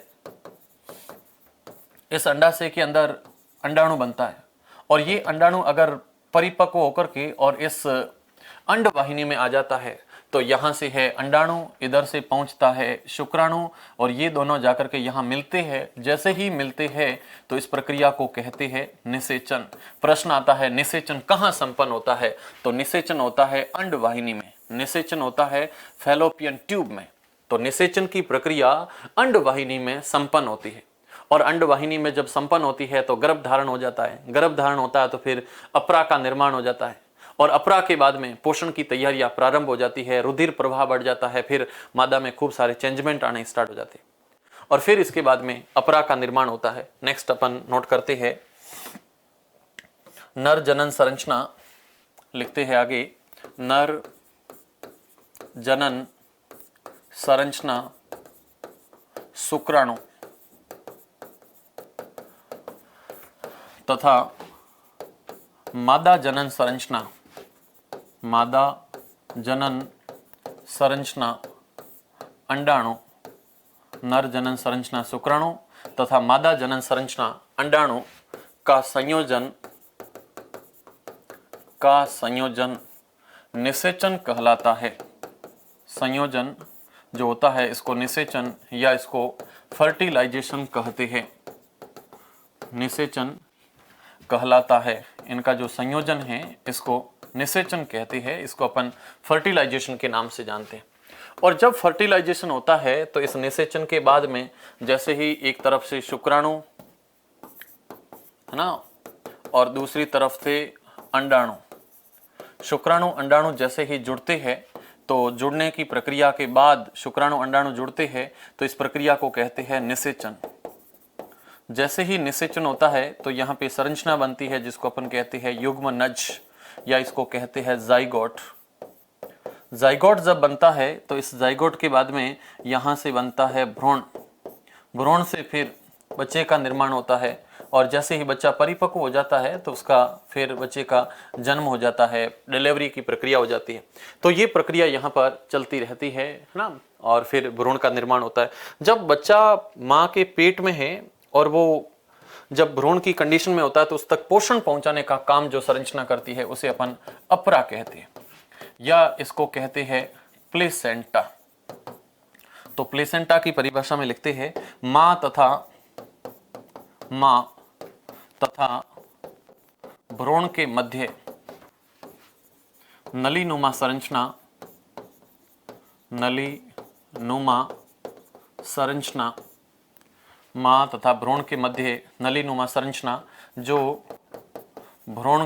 इस अंडाशय के अंदर अंडाणु बनता है। और ये अंडाणु अगर परिपक्व होकर के और इस अंड वाहिनी में आ जाता है तो यहाँ से है अंडाणु, इधर से पहुंचता है शुक्राणु और ये दोनों जाकर के यहाँ मिलते हैं। जैसे ही मिलते हैं तो इस प्रक्रिया को कहते हैं निषेचन। प्रश्न आता है निषेचन कहाँ संपन्न होता है? तो निषेचन होता है अंड वाहिनी में, निषेचन होता है फैलोपियन ट्यूब में। तो निषेचन की प्रक्रिया अंड वाहिनी में संपन्न होती है और अंड वाहिनी में जब संपन्न होती है तो गर्भ धारण हो जाता है। गर्भ धारण होता है तो फिर अपरा का निर्माण हो जाता है और अपरा के बाद में पोषण की तैयारियां प्रारंभ हो जाती है, रुधिर प्रवाह बढ़ जाता है, फिर मादा में खूब सारे चेंजमेंट आने स्टार्ट हो जाते हैं और फिर इसके बाद में अपरा का निर्माण होता है। नेक्स्ट अपन नोट करते हैं नर जनन संरचना, लिखते हैं आगे, नर जनन संरचना शुक्राणु तथा मादा जनन संरचना, मादा जनन संरचना अंडाणु, नर जनन संरचना शुक्राणु तथा मादा जनन संरचना अंडाणु का संयोजन निषेचन कहलाता है। संयोजन जो होता है इसको निषेचन या इसको फर्टिलाइजेशन कहते हैं, निषेचन कहलाता है। इनका जो संयोजन है इसको निषेचन कहते हैं, इसको अपन फर्टिलाइजेशन के नाम से जानते हैं। और जब फर्टिलाइजेशन होता है तो इस निषेचन के बाद में जैसे ही एक तरफ से शुक्राणु है ना और दूसरी तरफ से अंडाणु, शुक्राणु अंडाणु जैसे ही जुड़ते हैं तो जुड़ने की प्रक्रिया के बाद शुक्राणु अंडाणु जुड़ते हैं तो इस प्रक्रिया को कहते हैं निषेचन। जैसे ही निषेचन होता है तो यहाँ पे संरचना बनती है जिसको अपन कहते हैं युग्मनज या इसको कहते हैं जाइगोट। जाइगोट जब बनता है तो इस जाइगोट के बाद में यहाँ से बनता है भ्रूण, भ्रूण से फिर बच्चे का निर्माण होता है और जैसे ही बच्चा परिपक्व हो जाता है तो उसका फिर बच्चे का जन्म हो जाता है, डिलीवरी की प्रक्रिया हो जाती है। तो ये प्रक्रिया यहाँ पर चलती रहती है ना और फिर भ्रूण का निर्माण होता है। जब बच्चा माँ के पेट में है और वो जब भ्रूण की कंडीशन में होता है तो उस तक पोषण पहुंचाने का काम जो संरचना करती है उसे अपन अपरा कहते हैं या इसको कहते हैं प्लेसेंटा। तो प्लेसेंटा की परिभाषा में लिखते हैं माँ तथा भ्रूण के मध्य नलीनुमा संरचना, नलीनुमा संरचना, माँ तथा भ्रूण के मध्य नलीनुमा संरचना जो भ्रूण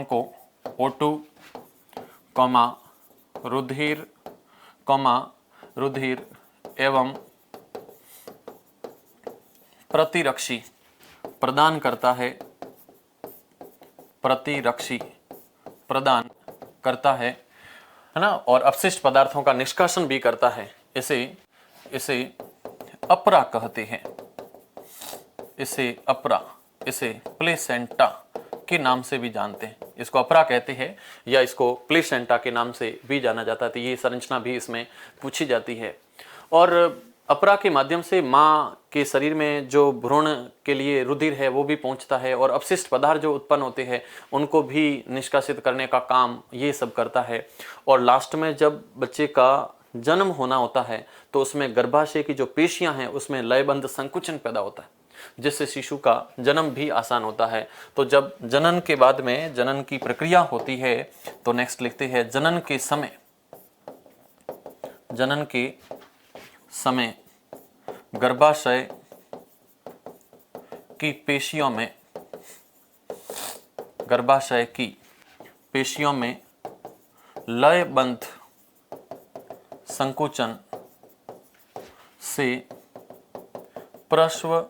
को ओटू रुधिर एवं प्रतिरक्षी प्रदान करता है, प्रतिरक्षी प्रदान करता है ना और अपशिष्ट पदार्थों का निष्कासन भी करता है। इसे अपरा कहते हैं, इसे अपरा, इसे प्लेसेंटा के नाम से भी जानते हैं। इसको अपरा कहते हैं या इसको प्लेसेंटा के नाम से भी जाना जाता है। तो ये संरचना भी इसमें पूछी जाती है। और अपरा के माध्यम से माँ के शरीर में जो भ्रूण के लिए रुधिर है वो भी पहुंचता है और अपशिष्ट पदार्थ जो उत्पन्न होते हैं उनको भी निष्कासित करने का काम ये सब करता है। और लास्ट में जब बच्चे का जन्म होना होता है तो उसमें गर्भाशय की जो पेशियां हैं उसमें लयबंध संकुचन पैदा होता है जिससे शिशु का जन्म भी आसान होता है। तो जब जनन के बाद में जनन की प्रक्रिया होती है तो नेक्स्ट लिखते हैं जनन के समय गर्भाशय की पेशियों में लयबंध संकुचन से प्रसव,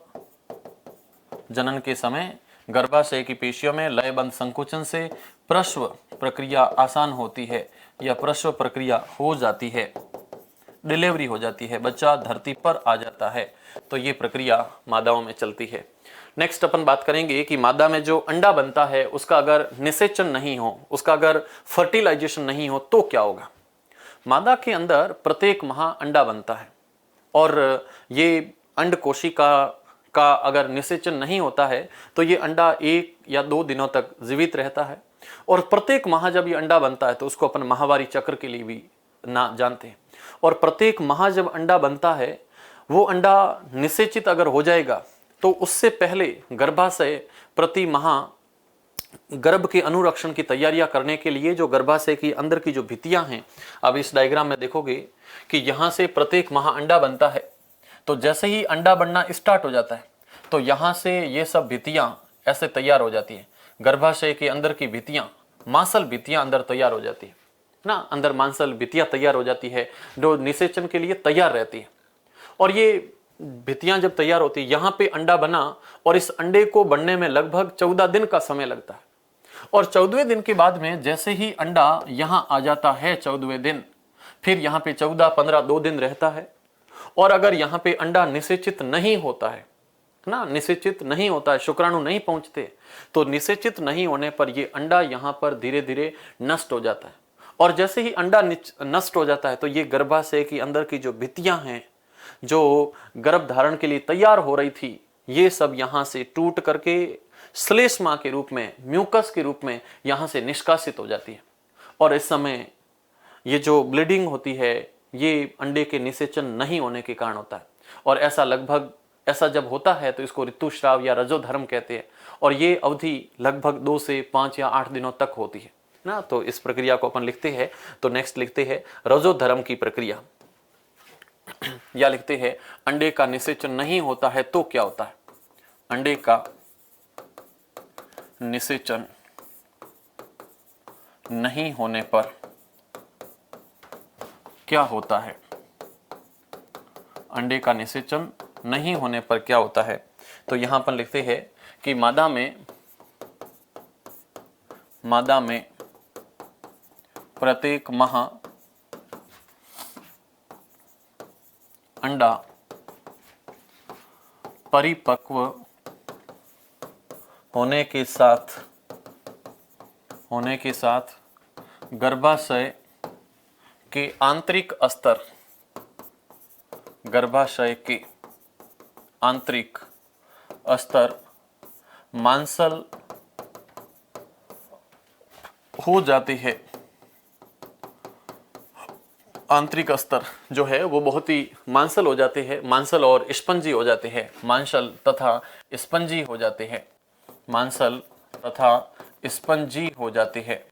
जनन के समय गर्भाशय की पेशियों में लयबंध संकुचन से प्रसव प्रक्रिया आसान होती है या प्रसव प्रक्रिया हो जाती है, डिलीवरी हो जाती है, बच्चा धरती पर आ जाता है। तो ये प्रक्रिया मादाओं में चलती है। नेक्स्ट अपन बात करेंगे कि मादा में जो अंडा बनता है उसका अगर निषेचन नहीं हो, उसका अगर फर्टिलाइजेशन नहीं हो तो क्या होगा। मादा के अंदर प्रत्येक माह अंडा बनता है और ये अंड कोशिका का अगर निषेचन नहीं होता है तो ये अंडा 1 या 2 दिनों तक जीवित रहता है। और प्रत्येक माह जब ये अंडा बनता है तो उसको अपन माहवारी चक्र के लिए भी ना जानते हैं। और प्रत्येक माह जब अंडा बनता है वो अंडा निषेचित अगर हो जाएगा तो उससे पहले गर्भाशय प्रति माह गर्भ के अनुरक्षण की तैयारियां करने के लिए जो गर्भाशय की अंदर की जो भित्तियां हैं, अब इस डायग्राम में देखोगे कि यहां से प्रत्येक माह अंडा बनता है तो जैसे ही अंडा बनना स्टार्ट हो जाता है तो यहां से ये सब भित्तियां ऐसे तैयार हो जाती है। गर्भाशय के अंदर की भित्तियां, मांसल भित्तियां अंदर तैयार हो जाती है ना, अंदर मांसल भित्तियां तैयार हो जाती है जो निषेचन के लिए तैयार रहती है। और ये भित्तियां जब तैयार होती है, यहाँ पे अंडा बना और इस अंडे को बनने में लगभग 14 दिन का समय लगता है। और 14वें दिन के बाद में जैसे ही अंडा यहां आ जाता है 14वें दिन, फिर यहां पे 14, 15 2 दिन रहता है। और अगर यहां पे अंडा निषेचित नहीं होता है ना, निषेचित नहीं होता है, शुक्राणु नहीं पहुंचते, तो निषेचित नहीं होने पर ये अंडा यहां पर धीरे धीरे नष्ट हो जाता है। और जैसे ही अंडा नष्ट हो जाता है तो ये गर्भाशय की अंदर की जो भित्तियां हैं, जो गर्भ धारण के लिए तैयार हो रही थी, ये सब यहां से टूट करके श्लेष्मा के रूप में, म्यूकस के रूप में यहां से निष्कासित हो जाती है। और इस समय ये जो ब्लीडिंग होती है, ये अंडे के निषेचन नहीं होने के कारण होता है। और ऐसा जब होता है तो इसको ऋतुस्राव या रजोधर्म कहते हैं। और ये अवधि लगभग 2 से 5 या 8 दिनों तक होती है ना। तो इस प्रक्रिया को अपन लिखते हैं, तो नेक्स्ट लिखते हैं रजोधर्म की प्रक्रिया, या लिखते हैं अंडे का निषेचन नहीं होता है तो क्या होता है। अंडे का निषेचन नहीं होने पर क्या होता है। अंडे का निषेचन नहीं होने पर क्या होता है, तो यहां पर लिखते हैं कि मादा में प्रत्येक माह अंडा परिपक्व होने के साथ गर्भाशय के आंतरिक स्तर मांसल हो जाते हैं। आंतरिक स्तर जो है वो बहुत ही मांसल हो जाते हैं, मांसल और स्पंजी हो जाते हैं, मांसल तथा स्पंजी हो जाते हैं, मांसल तथा स्पंजी हो जाते हैं,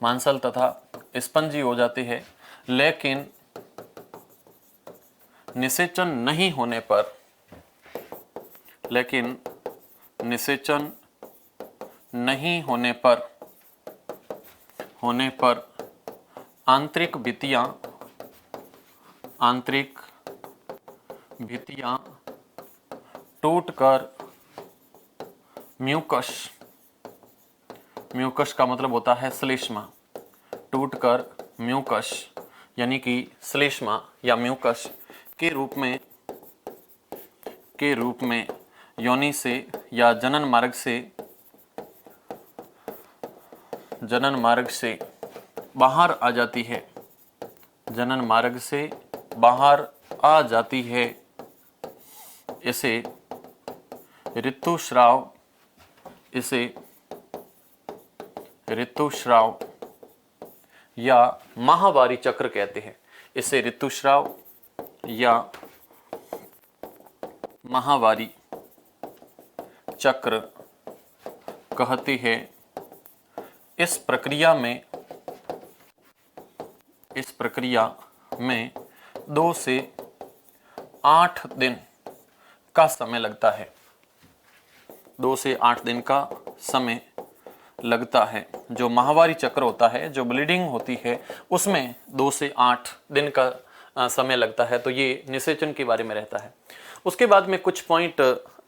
मांसल तथा स्पंजी हो जाते हैं। लेकिन निषेचन नहीं होने पर आंतरिक भित्तियां टूटकर म्यूकस का मतलब होता है श्लेष्मा, टूटकर म्यूकस यानी कि श्लेष्मा या म्यूकस के रूप में योनि से या जनन मार्ग से बाहर आ जाती है, जनन मार्ग से बाहर आ जाती है। इसे ऋतुस्राव या माहवारी चक्र कहते हैं। इसे ऋतुस्राव या माहवारी चक्र कहते हैं। इस प्रक्रिया में 2 से 8 दिन का समय लगता है, 2 से 8 दिन का समय लगता है। जो माहवारी चक्र होता है, जो ब्लीडिंग होती है, उसमें 2 से 8 दिन का समय लगता है। तो ये निषेचन के बारे में रहता है। उसके बाद में कुछ पॉइंट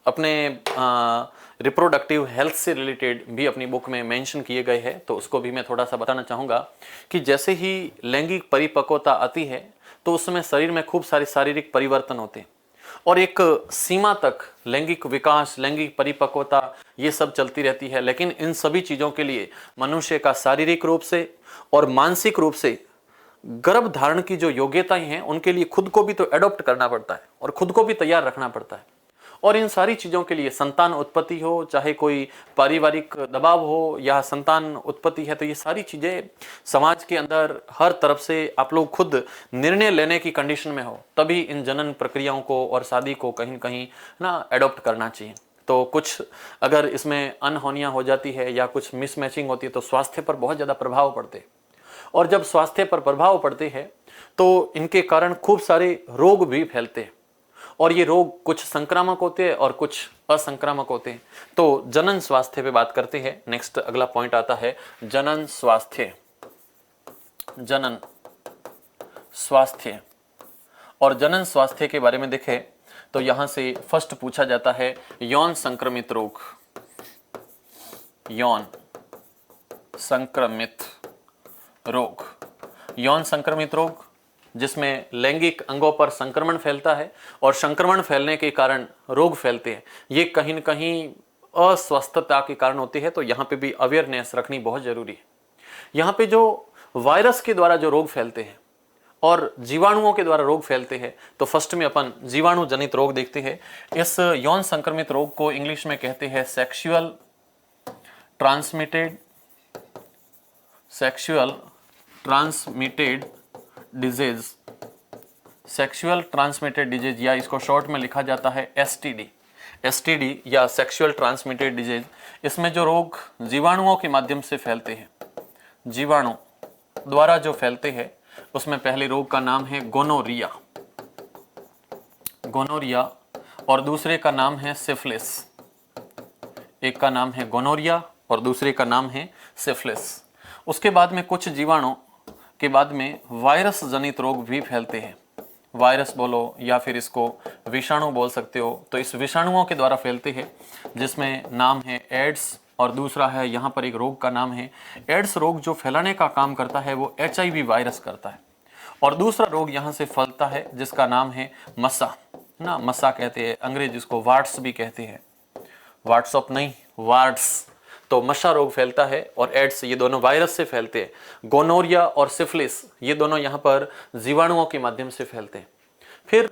अपने रिप्रोडक्टिव हेल्थ से रिलेटेड भी अपनी बुक में मेंशन किए गए हैं, तो उसको भी मैं थोड़ा सा बताना चाहूँगा कि जैसे ही लैंगिक परिपक्वता आती है तो उस समय शरीर में खूब सारे शारीरिक परिवर्तन होते हैं और एक सीमा तक लैंगिक विकास, लैंगिक परिपक्वता ये सब चलती रहती है। लेकिन इन सभी चीज़ों के लिए मनुष्य का शारीरिक रूप से और मानसिक रूप से गर्भ धारण की जो योग्यताएं हैं उनके लिए खुद को भी तो एडॉप्ट करना पड़ता है और खुद को भी तैयार रखना पड़ता है। और इन सारी चीज़ों के लिए संतान उत्पत्ति हो, चाहे कोई पारिवारिक दबाव हो या संतान उत्पत्ति है, तो ये सारी चीज़ें समाज के अंदर हर तरफ से आप लोग खुद निर्णय लेने की कंडीशन में हो, तभी इन जनन प्रक्रियाओं को और शादी को कहीं कहीं ना एडॉप्ट करना चाहिए। तो कुछ अगर इसमें अनहोनियाँ हो जाती है या कुछ मिसमैचिंग होती है तो स्वास्थ्य पर बहुत ज़्यादा प्रभाव पड़ते हैं। और जब स्वास्थ्य पर प्रभाव पड़ते हैं तो इनके कारण खूब सारे रोग भी फैलते हैं और ये रोग कुछ संक्रामक होते हैं और कुछ असंक्रामक होते हैं। तो जनन स्वास्थ्य पे बात करते हैं। नेक्स्ट अगला पॉइंट आता है जनन स्वास्थ्य। जनन स्वास्थ्य और जनन स्वास्थ्य के बारे में देखें तो यहां से फर्स्ट पूछा जाता है यौन संक्रमित रोग। यौन संक्रमित रोग। यौन संक्रमित रोग जिसमें लैंगिक अंगों पर संक्रमण फैलता है और संक्रमण फैलने के कारण रोग फैलते हैं, ये कहीं न कहीं अस्वस्थता के कारण होती है। तो यहाँ पे भी अवेयरनेस रखनी बहुत जरूरी है। यहाँ पे जो वायरस के द्वारा जो रोग फैलते हैं और जीवाणुओं के द्वारा रोग फैलते हैं, तो फर्स्ट में अपन जीवाणु जनित रोग देखते हैं। इस यौन संक्रमित रोग को इंग्लिश में कहते हैं sexual transmitted disease. Sexual transmitted disease या इसको शॉर्ट में लिखा जाता है एसटीडी या सेक्सुअल ट्रांसमिटेड डिजीज। इसमें जो रोग जीवाणुओं के माध्यम से फैलते हैं, जीवाणु द्वारा जो फैलते हैं, उसमें पहले रोग का नाम है गोनोरिया और दूसरे का नाम है सिफिलिस। एक का नाम है गोनोरिया और दूसरे का नाम है सिफिलिस। उसके बाद में कुछ जीवाणु के बाद में वायरस जनित रोग भी फैलते हैं। वायरस बोलो या फिर इसको विषाणु बोल सकते हो। तो इस विषाणुओं के द्वारा फैलते हैं, जिसमें नाम है एड्स और दूसरा है यहाँ पर एक रोग का नाम है एड्स रोग। जो फैलाने का काम करता है वो HIV वायरस करता है। और दूसरा रोग यहाँ से फैलता है जिसका नाम है मस्सा ना, मस्सा कहते हैं, अंग्रेज इसको वार्ड्स भी कहते हैं, व्हाट्सअप नहीं वार्ड्स। तो मशा रोग फैलता है और एड्स, ये दोनों वायरस से फैलते हैं। गोनोरिया और सिफिलिस ये दोनों यहाँ पर जीवाणुओं के माध्यम से फैलते हैं। फिर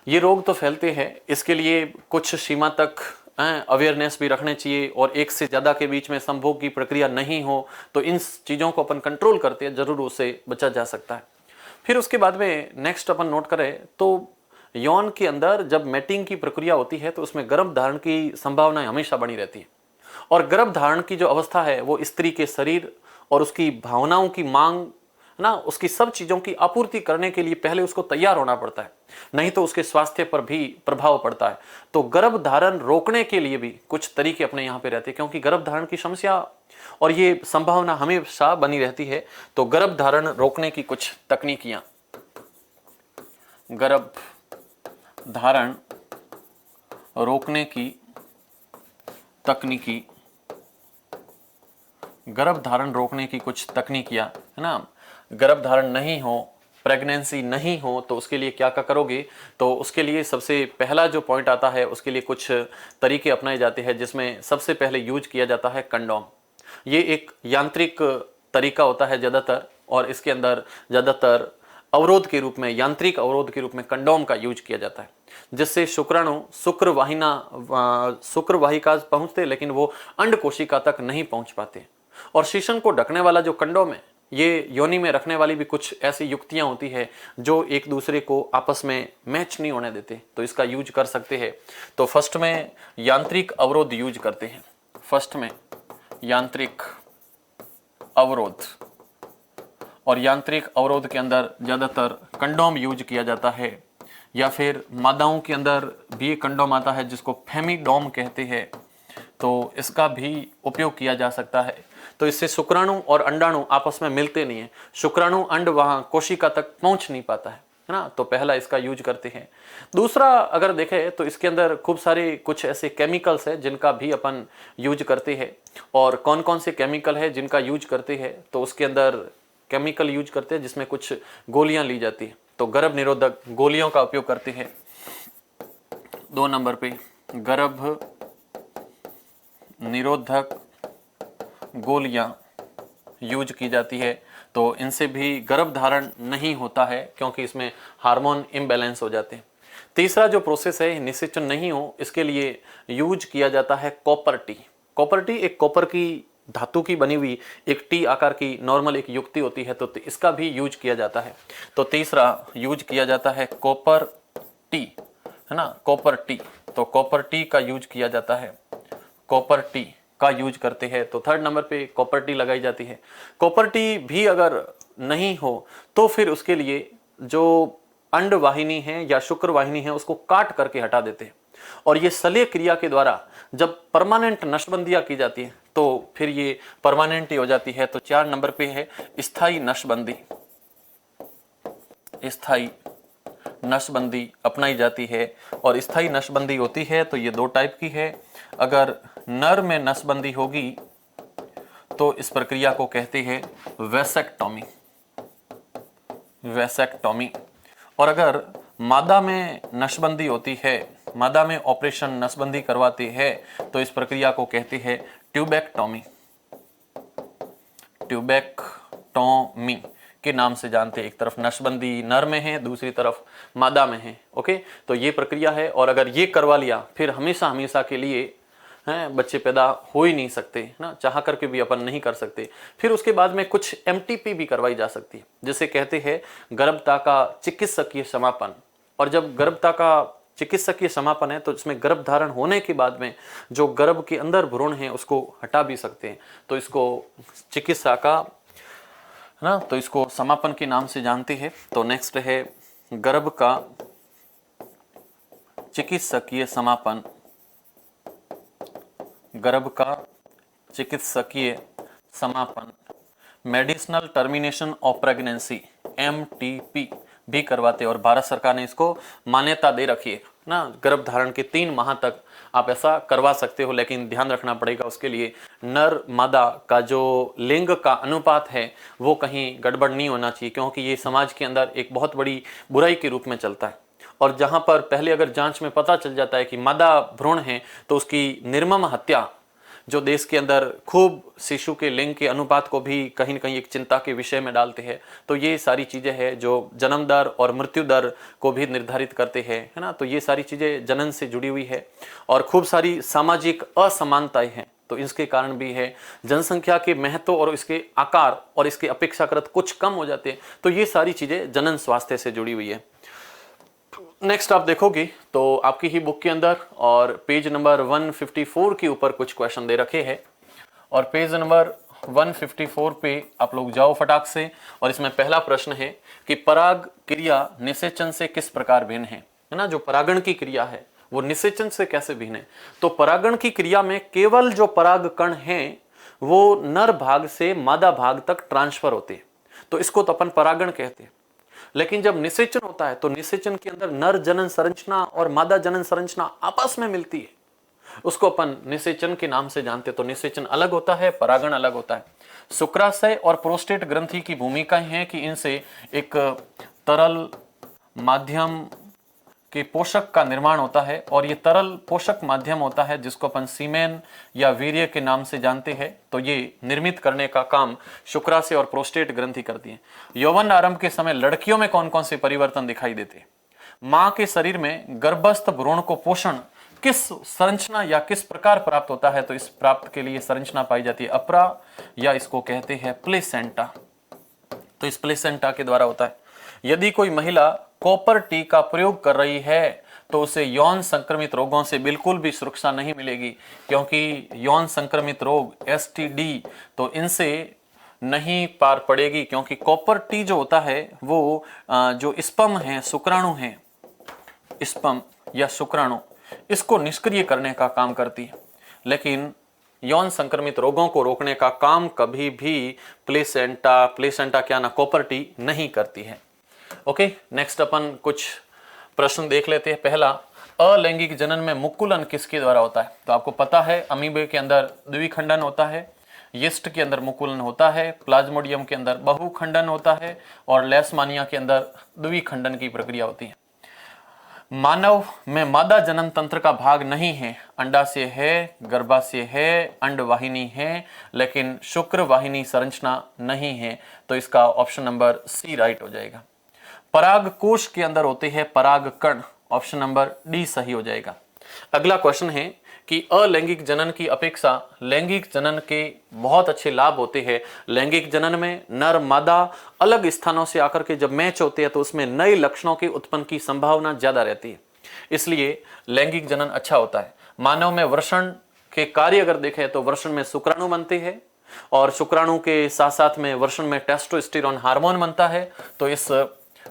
ये रोग तो फैलते हैं, इसके लिए कुछ सीमा तक अवेयरनेस भी रखने चाहिए और एक से ज़्यादा के बीच में संभोग की प्रक्रिया नहीं हो, तो इन चीज़ों को अपन कंट्रोल करते हैं, जरूर उससे बचा जा सकता है। फिर उसके बाद में नेक्स्ट अपन नोट करें तो यौन के अंदर जब मैटिंग की प्रक्रिया होती है तो उसमें गर्भ धारण की संभावना हमेशा बनी रहती है। और गर्भ धारण की जो अवस्था है वो स्त्री के शरीर और उसकी भावनाओं की मांग ना, उसकी सब चीज़ों की आपूर्ति करने के लिए पहले उसको तैयार होना पड़ता है, नहीं तो उसके स्वास्थ्य पर भी प्रभाव पड़ता है। तो गर्भ धारण रोकने के लिए भी कुछ तरीके अपने यहाँ पे रहते हैं, क्योंकि गर्भ धारण की समस्या और ये संभावना हमेशा बनी रहती है। तो गर्भ धारण रोकने की कुछ तकनीकियां, गर्भ धारण रोकने की तकनीकी, गर्भ धारण रोकने की कुछ तकनीकियां है ना। गर्भ धारण नहीं हो, प्रेगनेंसी नहीं हो, तो उसके लिए क्या क्या करोगे? तो उसके लिए सबसे पहला जो पॉइंट आता है, उसके लिए कुछ तरीके अपनाए जाते हैं, जिसमें सबसे पहले यूज किया जाता है कंडोम। ये एक यांत्रिक तरीका होता है ज़्यादातर, और इसके अंदर ज़्यादातर अवरोध के रूप में, यांत्रिक अवरोध के रूप में कंडोम का यूज किया जाता है, जिससे शुक्राणु शुक्रवाहिका पहुंचते, लेकिन वो अंड कोशिका तक नहीं पहुंच पाते। और शीशन को ढकने वाला जो कंडोम है, ये योनि में रखने वाली भी कुछ ऐसी युक्तियां होती है जो एक दूसरे को आपस में मैच नहीं होने देते, तो इसका यूज कर सकते हैं। तो फर्स्ट में यांत्रिक अवरोध यूज करते हैं, फर्स्ट में यांत्रिक अवरोध, और यांत्रिक अवरोध के अंदर ज़्यादातर कंडोम यूज किया जाता है, या फिर मादाओं के अंदर भी कंडोम आता है जिसको फेमिडोम कहते हैं, तो इसका भी उपयोग किया जा सकता है। तो इससे शुक्राणु और अंडाणु आपस में मिलते नहीं है, शुक्राणु अंड वहां कोशिका तक पहुंच नहीं पाता है ना। तो पहला इसका यूज करते हैं। दूसरा अगर देखें तो इसके अंदर खूब सारे कुछ ऐसे केमिकल्स है जिनका भी अपन यूज करते हैं। और कौन कौन से केमिकल है जिनका यूज करते हैं? तो उसके अंदर केमिकल यूज करते हैं जिसमें कुछ गोलियां ली जाती है, तो गर्भ निरोधक गोलियों का उपयोग करते हैं। 2 नंबर पे गर्भ निरोधक गोलियां यूज की जाती है, तो इनसे भी गर्भ धारण नहीं होता है, क्योंकि इसमें हार्मोन इम्बैलेंस हो जाते हैं। तीसरा जो प्रोसेस है, निषेचन नहीं हो, इसके लिए यूज किया जाता है कॉपर टी। कॉपर टी एक कॉपर की धातु की बनी हुई एक टी आकार की नॉर्मल एक युक्ति होती है, तो इसका भी यूज किया जाता है। तो तीसरा यूज किया जाता है कॉपर टी, है ना, कॉपर टी। तो कॉपर टी का यूज किया जाता है, कॉपर टी का यूज करते हैं। तो 3rd नंबर पे कॉपर टी लगाई जाती है। कॉपर टी भी अगर नहीं हो तो फिर उसके लिए जो अंड वाहिनी है या शुक्र वाहिनी है उसको काट करके हटा देते हैं, और ये शल्य क्रिया के द्वारा जब परमानेंट नसबंदियां की जाती है तो फिर ये परमानेंट ही हो जाती है। तो 4 नंबर पे है स्थायी नसबंदी। स्थायी नसबंदी अपनाई जाती है, और स्थायी नसबंदी होती है तो ये 2 टाइप की है। अगर नर में नसबंदी होगी तो इस प्रक्रिया को कहते हैं वैसेक्टोमी, वैसेक्टोमी। और अगर मादा में नसबंदी होती है, मादा में ऑपरेशन नसबंदी करवाती है तो इस प्रक्रिया को कहते हैं ट्यूबेक्टोमी, ट्यूबेक्टोमी के नाम से जानते हैं। एक तरफ नसबंदी नर में है, दूसरी तरफ मादा में है। ओके, तो ये प्रक्रिया है। और अगर ये करवा लिया फिर हमेशा हमेशा के लिए हैं बच्चे पैदा हो ही नहीं सकते ना, चाह करके भी अपन नहीं कर सकते। फिर उसके बाद में कुछ एमटीपी भी करवाई जा सकती है, जिसे कहते हैं गर्भता का चिकित्सकीय समापन। और जब गर्भता का चिकित्सकीय समापन है तो इसमें गर्भ धारण होने के बाद में जो गर्भ के अंदर भ्रूण है उसको हटा भी सकते हैं, तो इसको चिकित्सा का ना, तो इसको समापन के नाम से जानते हैं। तो नेक्स्ट है गर्भ का चिकित्सकीय समापन, गर्भ का चिकित्सकीय समापन, medicinal termination of pregnancy, MTP भी करवाते हैं। और भारत सरकार ने इसको मान्यता दे रखी है ना, गर्भ धारण के 3 माह तक आप ऐसा करवा सकते हो। लेकिन ध्यान रखना पड़ेगा उसके लिए नर मादा का जो लिंग का अनुपात है वो कहीं गड़बड़ नहीं होना चाहिए, क्योंकि ये समाज के अंदर एक बहुत बड़ी बुराई के रूप में चलता है। और जहां पर पहले अगर जांच में पता चल जाता है कि मादा भ्रूण है तो उसकी निर्मम हत्या, जो देश के अंदर खूब शिशु के लिंग के अनुपात को भी कहीं न कहीं एक चिंता के विषय में डालते हैं। तो ये सारी चीज़ें हैं जो जन्म दर और मृत्यु दर को भी निर्धारित करते हैं, है ना। तो ये सारी चीज़ें जनन से जुड़ी हुई है और खूब सारी सामाजिक असमानताएं हैं। तो इसके कारण भी है जनसंख्या के महत्व और इसके आकार और इसके अपेक्षाकृत कुछ कम हो जाते हैं। तो ये सारी चीज़ें जनन स्वास्थ्य से जुड़ी हुई है। नेक्स्ट आप देखोगे तो आपकी ही बुक के अंदर और पेज नंबर 154 के ऊपर कुछ क्वेश्चन दे रखे हैं। और पेज नंबर 154 पे आप लोग जाओ फटाक से। और इसमें पहला प्रश्न है कि पराग क्रिया निषेचन से किस प्रकार भिन्न है ना। जो परागण की क्रिया है वो निषेचन से कैसे भिन्न है। तो परागण की क्रिया में केवल जो पराग कण हैं वो नर भाग से मादा भाग तक ट्रांसफर होते हैं, तो इसको तो अपन परागण कहते हैं। लेकिन जब निषेचन होता है तो निषेचन के अंदर नर जनन संरचना और मादा जनन संरचना आपस में मिलती है, उसको अपन निषेचन के नाम से जानते हैं। तो निषेचन अलग होता है, परागण अलग होता है। शुक्राशय और प्रोस्टेट ग्रंथि की भूमिका है कि इनसे एक तरल माध्यम के पोषक का निर्माण होता है और ये तरल पोषक माध्यम होता है जिसको अपन सीमेन या वीर्य के नाम से जानते हैं। तो ये निर्मित करने का काम शुक्राशय और प्रोस्टेट ग्रंथि करती है। यौवन आरंभ के समय लड़कियों में कौन कौन से परिवर्तन दिखाई देते हैं। मां के शरीर में गर्भस्थ भ्रूण को पोषण किस संरचना या किस प्रकार प्राप्त होता है। तो इस प्राप्त के लिए संरचना पाई जाती है अप्रा या इसको कहते हैं प्लेसेंटा। तो इस प्लेसेंटा के द्वारा होता है। यदि कोई महिला कॉपर टी का प्रयोग कर रही है तो उसे यौन संक्रमित रोगों से बिल्कुल भी सुरक्षा नहीं मिलेगी, क्योंकि यौन संक्रमित रोग एसटीडी तो इनसे नहीं पार पड़ेगी, क्योंकि कॉपर टी जो होता है वो जो स्पर्म है, शुक्राणु है, स्पर्म या शुक्राणु, इसको निष्क्रिय करने का काम करती है। लेकिन यौन संक्रमित रोगों को रोकने का काम कभी भी प्लेसेंटा क्या ना कॉपर टी नहीं करती है। ओके, नेक्स्ट अपन कुछ प्रश्न देख लेते हैं। पहला, अलैंगिक जनन में मुकुलन किसके द्वारा होता है। तो आपको पता है अमीबे के अंदर द्विखंडन होता है, यीस्ट के अंदर मुकुलन होता है, प्लाज्मोडियम के अंदर बहुखंडन होता है और लेशमानिया के अंदर द्विखंडन की प्रक्रिया होती है। मानव में मादा जनन तंत्र का भाग नहीं है, अंडाशय है, गर्भाशय है, अंडवाहिनी है, लेकिन शुक्र वाहिनी संरचना नहीं है। तो इसका ऑप्शन नंबर सी राइट हो जाएगा। पराग कोश के अंदर होते हैं पराग कण, ऑप्शन नंबर डी सही हो जाएगा। अगला क्वेश्चन है कि अलैंगिक जनन की अपेक्षा लैंगिक जनन के बहुत अच्छे लाभ होते हैं। लैंगिक जनन में नर मादा अलग स्थानों से आकर के जब मैच होते हैं तो उसमें नए लक्षणों के उत्पन्न की संभावना ज्यादा रहती है, इसलिए लैंगिक जनन अच्छा होता है। मानव में वृषण के कार्य अगर देखें तो वृषण में शुक्राणु बनते हैं और शुक्राणु के साथ साथ में वृषण में टेस्टोस्टेरोन हार्मोन बनता है। तो इस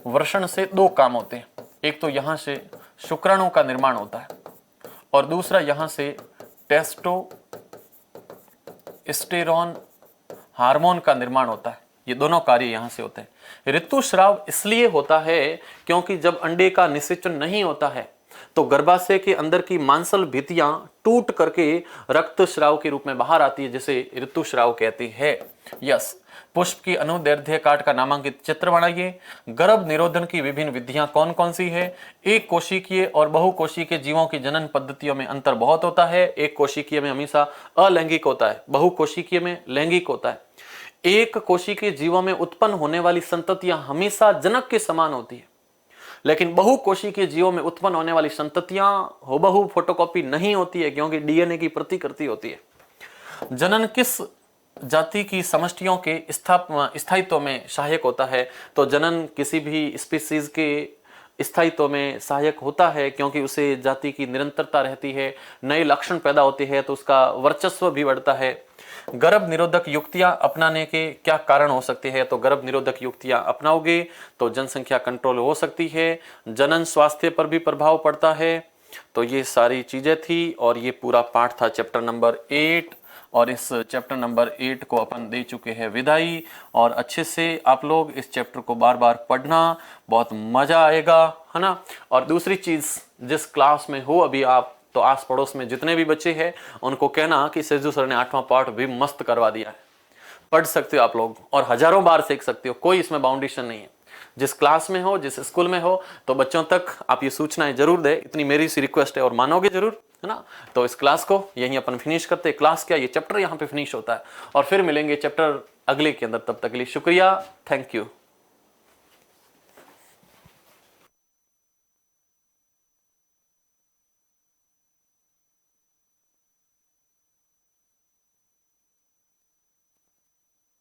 वृषण से 2 काम होते हैं, एक तो यहां से शुक्राणु का निर्माण होता है और दूसरा यहां से टेस्टोस्टेरोन हार्मोन का निर्माण होता है। ये दोनों कार्य यहां से होते हैं। ऋतुस्राव इसलिए होता है क्योंकि जब अंडे का निषेचन नहीं होता है तो गर्भाशय के अंदर की मांसल भित्तियां टूट करके रक्त स्राव के रूप में बाहर आती है, जिसे ऋतुस्राव कहती है। यस। पुष्प की अनुदैर्ध्य काट का नामांकित चित्र बनाइए। गर्भ निरोधन की विभिन्न विधियां कौन कौन सी है? एक कोशिकीय और बहुकोशिकीय जीवों की जनन पद्धतियों में अंतर बहुत होता है। एक कोशिकीय में हमेशा अलैंगिक होता है, बहुकोशिकीय में लैंगिक होता है। एक कोशिकीय जीवों में उत्पन्न होने वाली संततियां हमेशा जनक के समान होती है, लेकिन बहुकोशिकीय जीवों में उत्पन्न होने वाली संततियां हुबहू फोटोकॉपी नहीं होती है, क्योंकि डीएनए की प्रतिकृति होती है। जनन किस जाति की समष्टियों के स्थायित्व में सहायक होता है? तो जनन किसी भी स्पीसीज के स्थायित्व में सहायक होता है, क्योंकि उसे जाति की निरंतरता रहती है, नए लक्षण पैदा होते हैं, तो उसका वर्चस्व भी बढ़ता है। गर्भ निरोधक युक्तियां अपनाने के क्या कारण हो सकते हैं? तो गर्भ निरोधक युक्तियां अपनाओगे तो जनसंख्या कंट्रोल हो सकती है, जनन स्वास्थ्य पर भी प्रभाव पड़ता है। तो ये सारी चीजें थी और ये पूरा पाठ था चैप्टर नंबर 8, और इस चैप्टर नंबर 8 को अपन दे चुके हैं विदाई। और अच्छे से आप लोग इस चैप्टर को बार बार पढ़ना, बहुत मजा आएगा, है ना। और दूसरी चीज, जिस क्लास में हो अभी आप, तो आस पड़ोस में जितने भी बच्चे हैं उनको कहना कि सेजू सर ने 8वां पाठ भी मस्त करवा दिया है। पढ़ सकते हो आप लोग और हजारों बार सीख सकते हो, कोई इसमें बाउंडेशन नहीं है। जिस क्लास में हो, जिस स्कूल में हो, तो बच्चों तक आप ये सूचनाएं जरूर दे, इतनी मेरी सी रिक्वेस्ट है, और मानोगे जरूर, है ना। तो इस क्लास को यहीं अपन फिनिश करते हैं। क्लास क्या, ये चैप्टर यहाँ पे फिनिश होता है, और फिर मिलेंगे चैप्टर अगले के अंदर। तब तक के लिए शुक्रिया, थैंक यू।